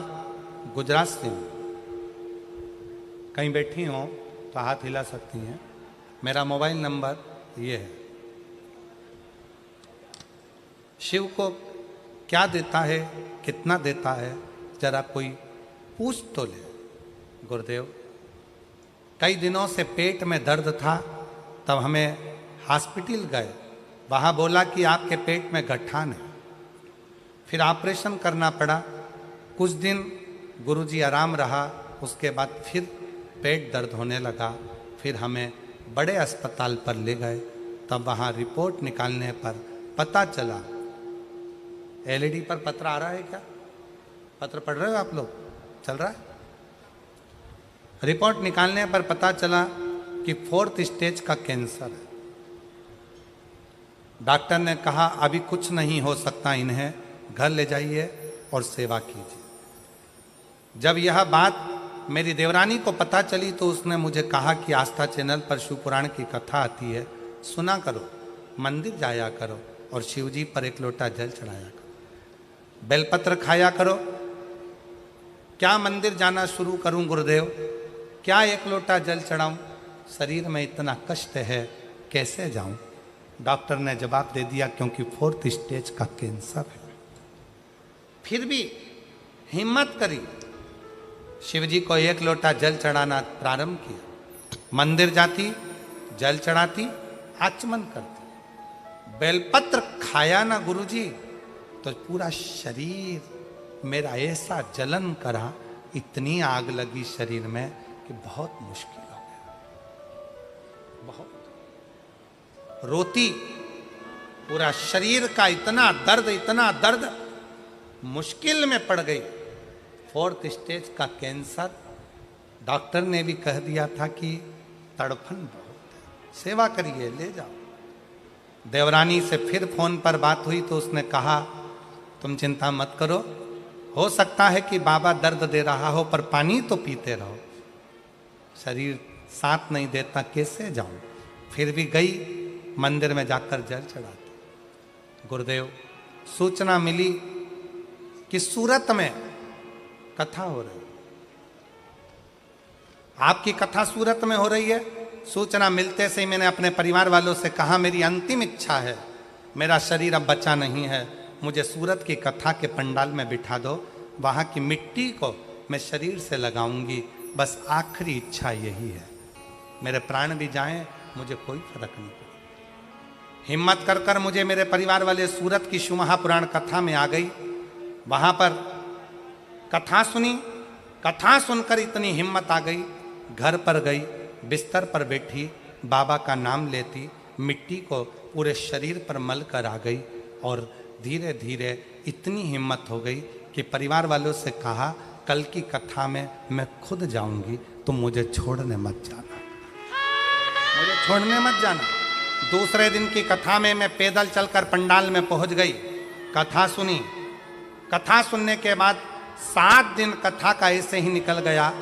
गुजरात से हूँ। कहीं बैठी हो तो हाथ हिला सकती हैं। मेरा मोबाइल नंबर ये है। शिव को क्या देता है, कितना देता है, जरा कोई पूछ तो ले। गुरुदेव, कई दिनों से पेट में दर्द था, तब हमें हॉस्पिटल गए, वहाँ बोला कि आपके पेट में गठान है, फिर ऑपरेशन करना पड़ा। कुछ दिन गुरुजी आराम रहा, उसके बाद फिर पेट दर्द होने लगा, फिर हमें बड़े अस्पताल पर ले गए। तब वहाँ रिपोर्ट निकालने पर पता चला एलईडी पर पत्र आ रहा है क्या? पत्र पढ़ रहे हो आप लोग? चल रहा है? रिपोर्ट निकालने पर पता चला कि 4th स्टेज का कैंसर है। डॉक्टर ने कहा अभी कुछ नहीं हो सकता, इन्हें घर ले जाइए और सेवा कीजिए। जब यह बात मेरी देवरानी को पता चली तो उसने मुझे कहा कि आस्था चैनल पर शिव पुराण की कथा आती है, सुना करो, मंदिर जाया करो और शिव जी पर एक लोटा जल चढ़ाया करो, बेलपत्र खाया करो। क्या मंदिर जाना शुरू करूं गुरुदेव? क्या एक लोटा जल चढ़ाऊं? शरीर में इतना कष्ट है, कैसे जाऊं? डॉक्टर ने जवाब दे दिया क्योंकि 4th स्टेज का कैंसर है। फिर भी हिम्मत करी, शिव जी को एक लोटा जल चढ़ाना प्रारंभ किया। मंदिर जाती, जल चढ़ाती, आचमन करती। बेलपत्र खाया ना गुरुजी तो पूरा शरीर मेरा ऐसा जलन करा, इतनी आग लगी शरीर में कि बहुत मुश्किल हो गया। बहुत रोती, पूरा शरीर का इतना दर्द, मुश्किल में पड़ गई। 4th स्टेज का कैंसर। डॉक्टर ने भी कह दिया था कि तड़फन बहुत है, सेवा करिए, ले जाओ। देवरानी से फिर फोन पर बात हुई तो उसने कहा तुम चिंता मत करो, हो सकता है कि बाबा दर्द दे रहा हो पर पानी तो पीते रहो, शरीर साथ नहीं देता, कैसे जाऊं? फिर भी गई, मंदिर में जाकर जल चढ़ाती। गुरुदेव, सूचना मिली कि सूरत में कथा हो रही है, आपकी कथा सूरत में हो रही है। सूचना मिलते से ही मैंने अपने परिवार वालों से कहा मेरी अंतिम इच्छा है, मेरा शरीर अब बचा नहीं है, मुझे सूरत की कथा के पंडाल में बिठा दो, वहाँ की मिट्टी को मैं शरीर से लगाऊंगी, बस आखिरी इच्छा यही है, मेरे प्राण भी जाएं, मुझे कोई फर्क नहीं पड़े। हिम्मत कर कर मुझे मेरे परिवार वाले सूरत की शिव महापुराण कथा में आ गई। वहाँ पर कथा सुनी, कथा सुनकर इतनी हिम्मत आ गई, घर पर गई, बिस्तर पर बैठी, बाबा का नाम लेती, मिट्टी को पूरे शरीर पर मल कर आ गई और धीरे धीरे इतनी हिम्मत हो गई कि परिवार वालों से कहा कल की कथा में मैं खुद जाऊंगी, तुम मुझे छोड़ने मत जाना, मुझे छोड़ने मत जाना। दूसरे दिन की कथा में मैं पैदल चलकर पंडाल में पहुंच गई, कथा सुनी। कथा सुनने के बाद 7 दिन कथा का ऐसे ही निकल गया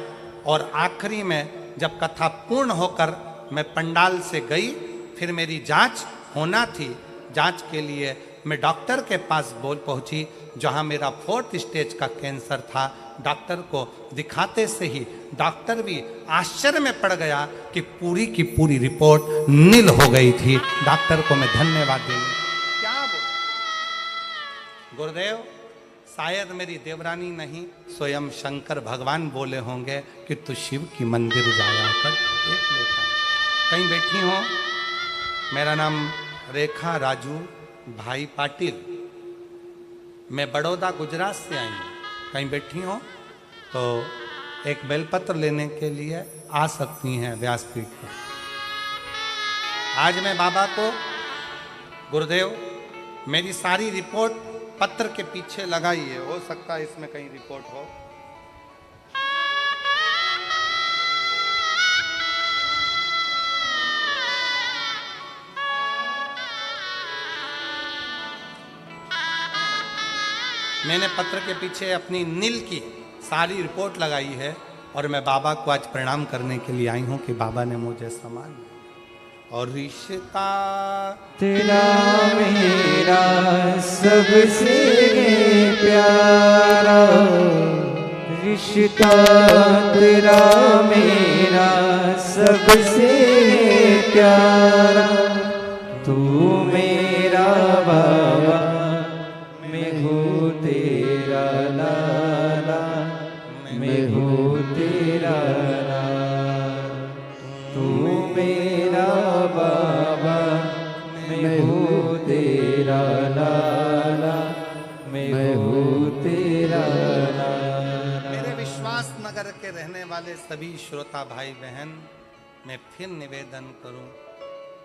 और आखिरी में जब कथा पूर्ण होकर मैं पंडाल से गई, फिर मेरी जांच होना थी। जांच के लिए मैं डॉक्टर के पास पहुंची, जहां मेरा 4th स्टेज का कैंसर था। डॉक्टर को दिखाते से ही डॉक्टर भी आश्चर्य में पड़ गया कि पूरी की पूरी रिपोर्ट नील हो गई थी। डॉक्टर को मैं धन्यवाद देंगे। क्या बोल गुरुदेव, शायद मेरी देवरानी नहीं, स्वयं शंकर भगवान बोले होंगे कि तू शिव की मंदिर जाया कर, एक लोटा। कहीं बैठी हो, मेरा नाम रेखा राजू भाई पाटिल, मैं बड़ौदा गुजरात से आई हूँ। कहीं बैठी हो तो एक बेलपत्र लेने के लिए आ सकती हैं व्यासपीठ पर। आज मैं बाबा को, गुरुदेव मेरी सारी रिपोर्ट पत्र के पीछे लगाई है, हो सकता है इसमें कहीं रिपोर्ट हो। मैंने पत्र के पीछे अपनी नील की सारी रिपोर्ट लगाई है और मैं बाबा को आज प्रणाम करने के लिए आई हूँ कि बाबा ने मुझे सम्मान दिया। और रिश्ता तेरा मेरा सबसे प्यारा, रिश्ता तेरा मेरा सबसे प्यारा, तू मेरा बाबा मैं हूँ तेरा लाला, मैं हूँ तेरा लाला, तू मेरा बाबा मैं हूँ तेरा लाला, मैं हूँ तेरा लाला। मेरे विश्वास नगर के रहने वाले सभी श्रोता भाई बहन, मैं फिर निवेदन करूं,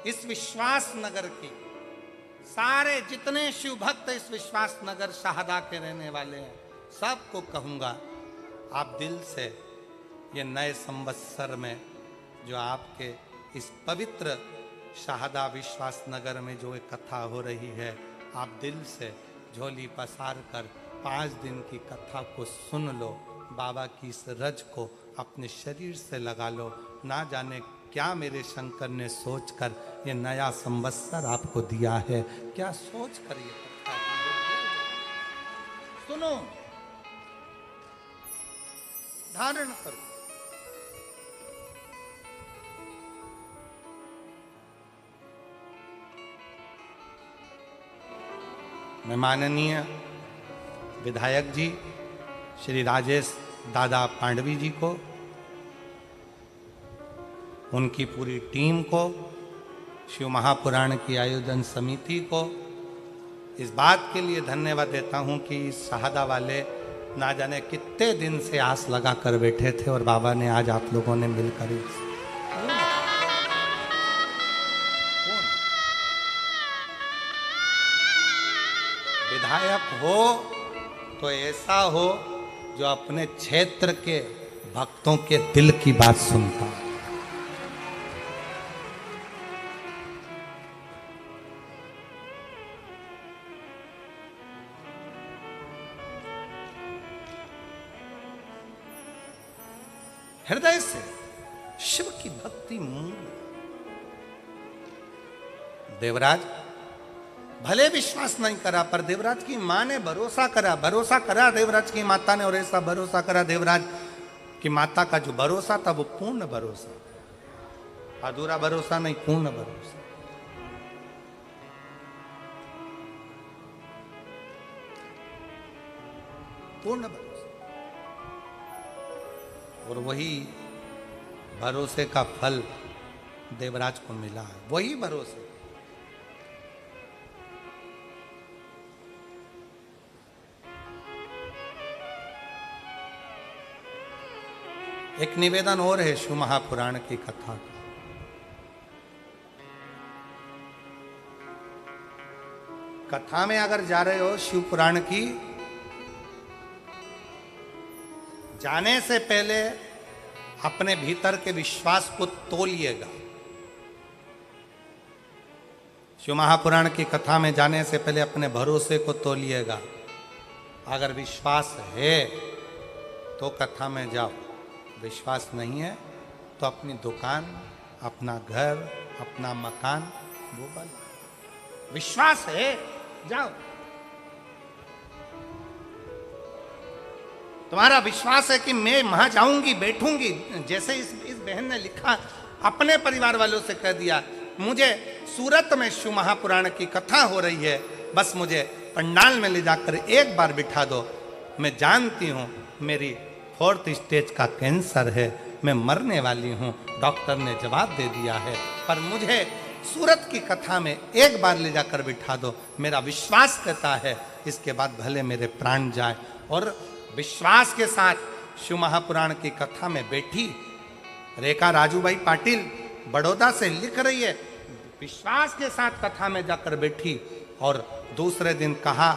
इस विश्वास नगर की सारे जितने शिव भक्त इस विश्वास नगर शाहदा के रहने वाले हैं, सबको कहूंगा आप दिल से ये नए संवत्सर में जो आपके इस पवित्र शाहदा विश्वास नगर में जो एक कथा हो रही है, आप दिल से झोली पसार कर 5 दिन की कथा को सुन लो। बाबा की इस रज को अपने शरीर से लगा लो। ना जाने क्या मेरे शंकर ने सोचकर ये नया संवत्सर आपको दिया है, क्या सोच कर ये कथा दी है। सुनो, धारण करो। मैं माननीय विधायक जी श्री राजेश दादा पांडवी जी को, उनकी पूरी टीम को, शिव महापुराण की आयोजन समिति को इस बात के लिए धन्यवाद देता हूं कि शाहदा वाले ना जाने कितने दिन से आस लगा कर बैठे थे और बाबा ने आज आप लोगों ने मिलकर विधायक हो तो ऐसा हो जो अपने क्षेत्र के भक्तों के दिल की बात सुनता। हृदय से शिव की भक्ति मूल। देवराज भले विश्वास नहीं करा, पर देवराज की मां ने भरोसा करा देवराज की माता ने, और ऐसा भरोसा करा देवराज की माता का जो भरोसा था वो पूर्ण भरोसा, अधूरा भरोसा नहीं, पूर्ण भरोसा। पूर्ण भरोसा। और वही भरोसे का फल देवराज को मिला है, वही भरोसे। एक निवेदन और है शिव महापुराण की कथा का। कथा में अगर जा रहे हो शिव पुराण की, जाने से पहले अपने भीतर के विश्वास को तोलिएगा। शिव महापुराण की कथा में जाने से पहले अपने भरोसे को तोलिएगा। अगर विश्वास है तो कथा में जाओ, विश्वास नहीं है तो अपनी दुकान, अपना घर, अपना मकान वो बना। विश्वास है जाओ। तुम्हारा विश्वास है कि मैं वहां जाऊंगी, बैठूंगी, जैसे इस बहन ने लिखा, अपने परिवार वालों से कह दिया मुझे सूरत में शिव महापुराण की कथा हो रही है, बस मुझे पंडाल में ले जाकर एक बार बिठा दो। मैं जानती हूं मेरी 4th स्टेज का कैंसर है, मैं मरने वाली हूं, डॉक्टर ने जवाब दे दिया है, पर मुझे सूरत की कथा में एक बार ले जाकर बिठा दो। मेरा विश्वास कहता है इसके बाद भले मेरे प्राण जाए। और विश्वास के साथ शिव महापुराण की कथा में बैठी रेखा राजूभाई पाटिल बड़ौदा से लिख रही है, विश्वास के साथ कथा में जाकर बैठी और दूसरे दिन कहा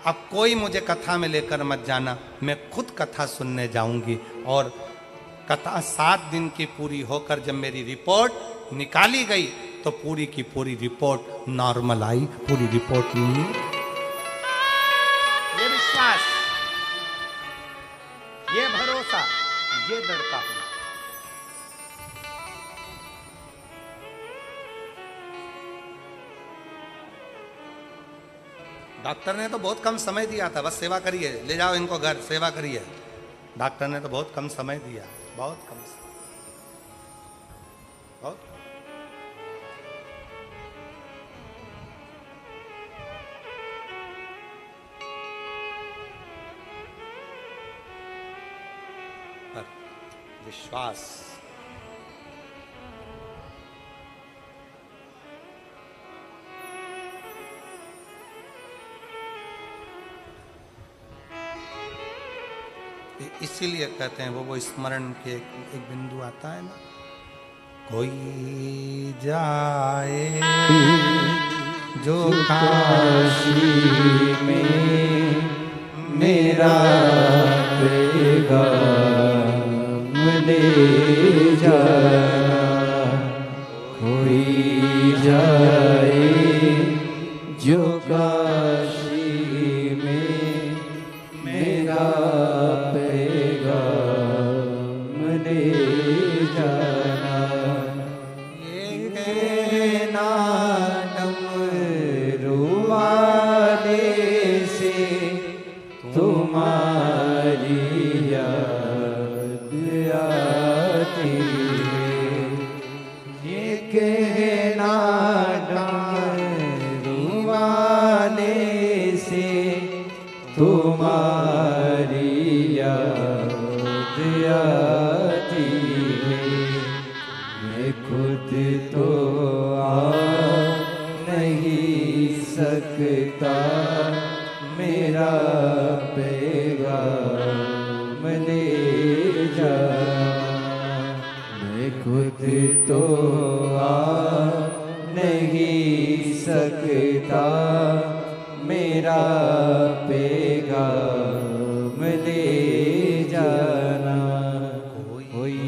अब कोई मुझे कथा में लेकर मत जाना, मैं खुद कथा सुनने जाऊंगी। और कथा 7 दिन की पूरी होकर जब मेरी रिपोर्ट निकाली गई तो पूरी की पूरी रिपोर्ट नॉर्मल आई, पूरी रिपोर्ट नहीं। ये विश्वास, ये भरोसा, ये दृढ़ता है। डॉक्टर ने तो बहुत कम समय दिया था, बस सेवा करिए, ले जाओ इनको घर, सेवा करिए। डॉक्टर ने तो बहुत कम समय दिया, बहुत कम समय, बहुत। पर विश्वास, इसीलिए कहते हैं वो स्मरण के एक बिंदु आता है ना, कोई जाए जो काशी में मेरा पैगाम ले जाना। कोई जाए जो काशी में मेरा पैगाम ले जाना। ये कहना डमरू वाले से तुम्हारी याद आती है। ये कहना डमरू वाले से तुम्हारी याद आती है। मैं खुद तो आ नहीं सकता, मेरा पैगाम ले जाना। मैं खुद तो आ नहीं सकता, मेरा पैगाम ले जाना। कोई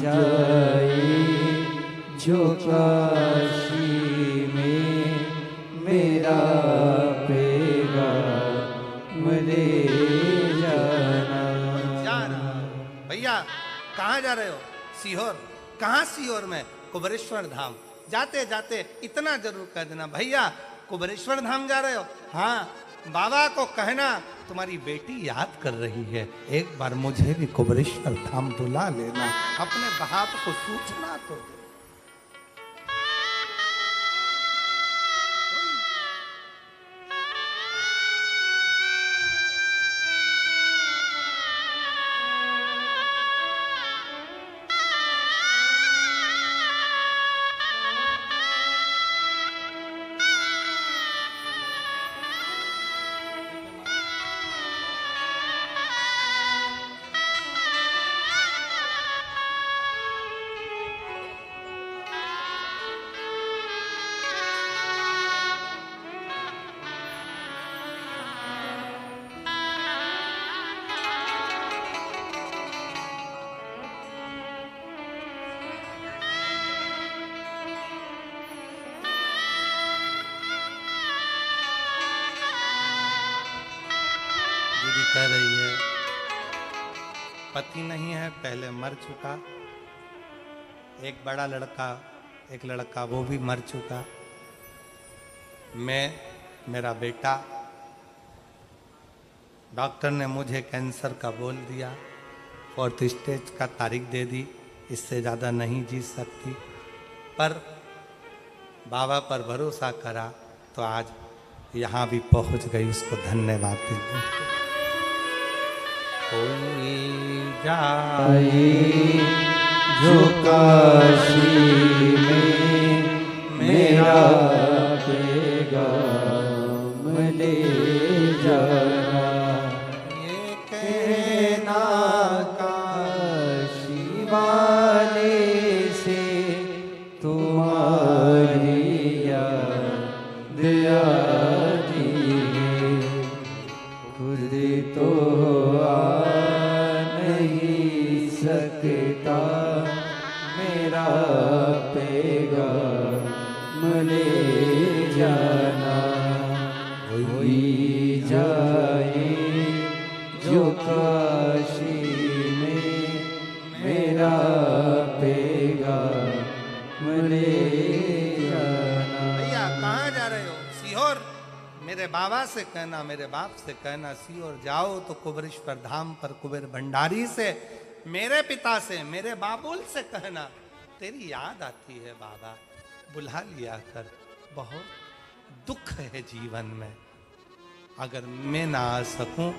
जाए जो काशी में मेरा पैगाम ले जाना। भैया कहाँ जा रहे हो? सीहोर। कहाँ सीहोर में? कुबेरेश्वर धाम। जाते जाते इतना जरूर कह देना, भैया कुबेरेश्वर धाम जा रहे हो? हाँ, बाबा को कहना तुम्हारी बेटी याद कर रही है, एक बार मुझे भी कुबेरेश्वर धाम बुला लेना। अपने बाप को सूचना तो दे। दीदी कह रही है पति नहीं है, पहले मर चुका। एक बड़ा लड़का, एक लड़का वो भी मर चुका। मैं, मेरा बेटा, डॉक्टर ने मुझे कैंसर का बोल दिया, 4th स्टेज का तारीख दे दी, इससे ज़्यादा नहीं जी सकती। पर बाबा पर भरोसा करा तो आज यहाँ भी पहुँच गई, उसको धन्यवाद दीजिए। कोई जाए जो काशी में मेरा पैगाम ले जाना। ये कहना काशी वाले से तुम्हारी याद आती है। खुद तो आ नहीं सकता, मेरा पैगाम ले जाना। कोई जाए जो काशी में मेरा पैगाम ले जाना। भैया कहाँ जा रहे हो? सीहोर। मेरे बाबा से कहना, मेरे बाप से कहना, सीहोर जाओ तो कुबेरेश्वर धाम पर कुबेर भंडारी से, मेरे पिता से, मेरे बाबुल से कहना तेरी याद आती है बाबा, बुला लिया कर। बहुत दुख है जीवन में, अगर मैं ना आ सकूं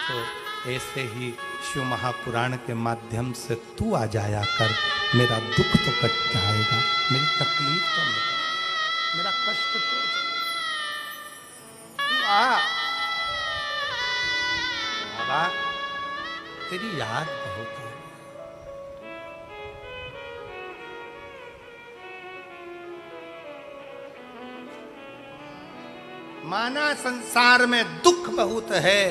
तो ऐसे ही शिव महापुराण के माध्यम से तू आ जाया कर, मेरा दुख तो कट जाएगा, मेरी तकलीफ तो मिट, मेरा कष्ट तो तू आ बाबा, तेरी याद बहुत है। माना संसार में दुख बहुत है,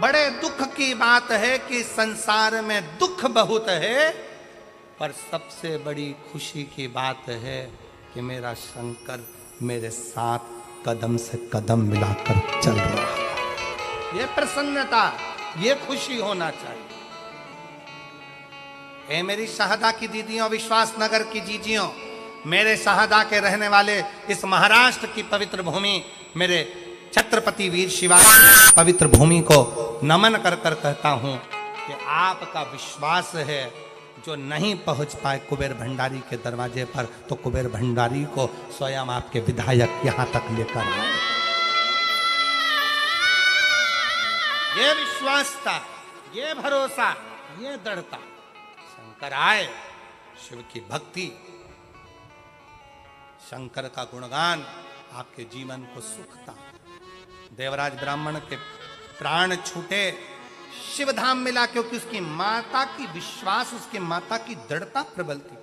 बड़े दुख की बात है कि संसार में दुख बहुत है, पर सबसे बड़ी खुशी की बात है कि मेरा शंकर मेरे साथ कदम से कदम मिलाकर चल रहा है। ये प्रसन्नता, ये खुशी होना चाहिए। ए मेरी शाहदा की दीदियों, विश्वास नगर की जीजियों, मेरे शाहदा के रहने वाले इस महाराष्ट्र की पवित्र भूमि, मेरे छत्रपति वीर शिवाजी पवित्र भूमि को नमन कर कर कहता हूं कि आपका विश्वास है, जो नहीं पहुंच पाए कुबेर भंडारी के दरवाजे पर, तो कुबेर भंडारी को स्वयं आपके विधायक यहां तक लेकर आए। ये विश्वास था, ये भरोसा, ये दृढ़ता। शंकर आए, शिव की भक्ति, शंकर का गुणगान आपके जीवन को सुखता। देवराज ब्राह्मण के प्राण छूटे, शिव धाम मिला, क्योंकि उसकी माता की विश्वास, उसकी माता की दृढ़ता प्रबल थी।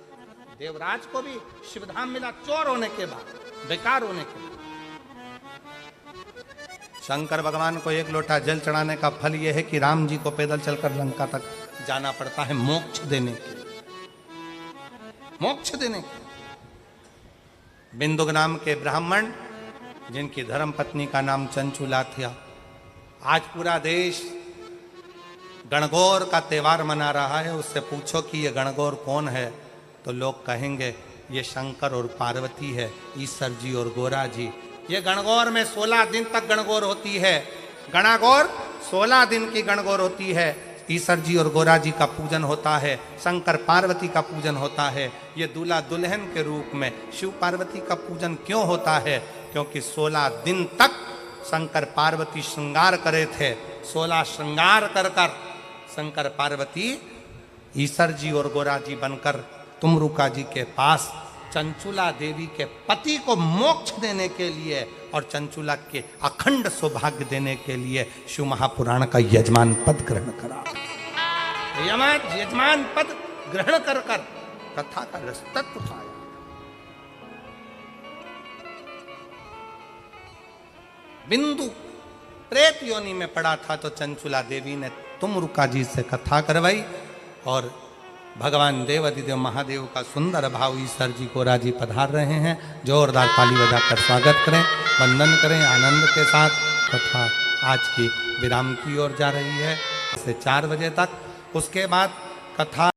देवराज को भी शिव धाम मिला, चोर होने के बाद, बेकार होने के बाद। शंकर भगवान को एक लोटा जल चढ़ाने का फल यह है कि राम जी को पैदल चलकर लंका तक जाना पड़ता है, मोक्ष देने के लिए, मोक्ष देने के लिए। बिंदुक नाम के ब्राह्मण, जिनकी धर्म पत्नी का नाम चंचुला था, आज पूरा देश गणगौर का त्योहार मना रहा है। उससे पूछो कि ये गणगौर कौन है, तो लोग कहेंगे ये शंकर और पार्वती है, ईश्वर जी और गोरा जी। ये गणगौर में 16 दिन तक गणगौर होती है। गणागौर 16 दिन की गणगौर होती है। ईश्वर जी और गोरा जी का पूजन होता है, शंकर पार्वती का पूजन होता है। ये दूल्हा दुल्हन के रूप में शिव पार्वती का पूजन क्यों होता है? क्योंकि 16 दिन तक शंकर पार्वती श्रृंगार करे थे। 16 श्रृंगार कर कर शंकर पार्वती ईश्वर जी और गोरा जी बनकर तुमरुका जी के पास चंचुला देवी के पति को मोक्ष देने के लिए और चंचुला के अखंड सौभाग्य देने के लिए शिव महापुराण का यजमान पद ग्रहण करा। यजमान पद ग्रहण कर कर कथा का रसतत्व पाया। बिंदु प्रेत योनि में पड़ा था, तो चंचुला देवी ने तुमरुका जी से कथा करवाई और भगवान देवाधिदेव महादेव का सुंदर भाव ईश्वर जी गोरा जी पधार रहे हैं। जोरदार ताली बजाकर स्वागत करें, वंदन करें आनंद के साथ। कथा आज की विराम की ओर जा रही है से 4 बजे तक। उसके बाद कथा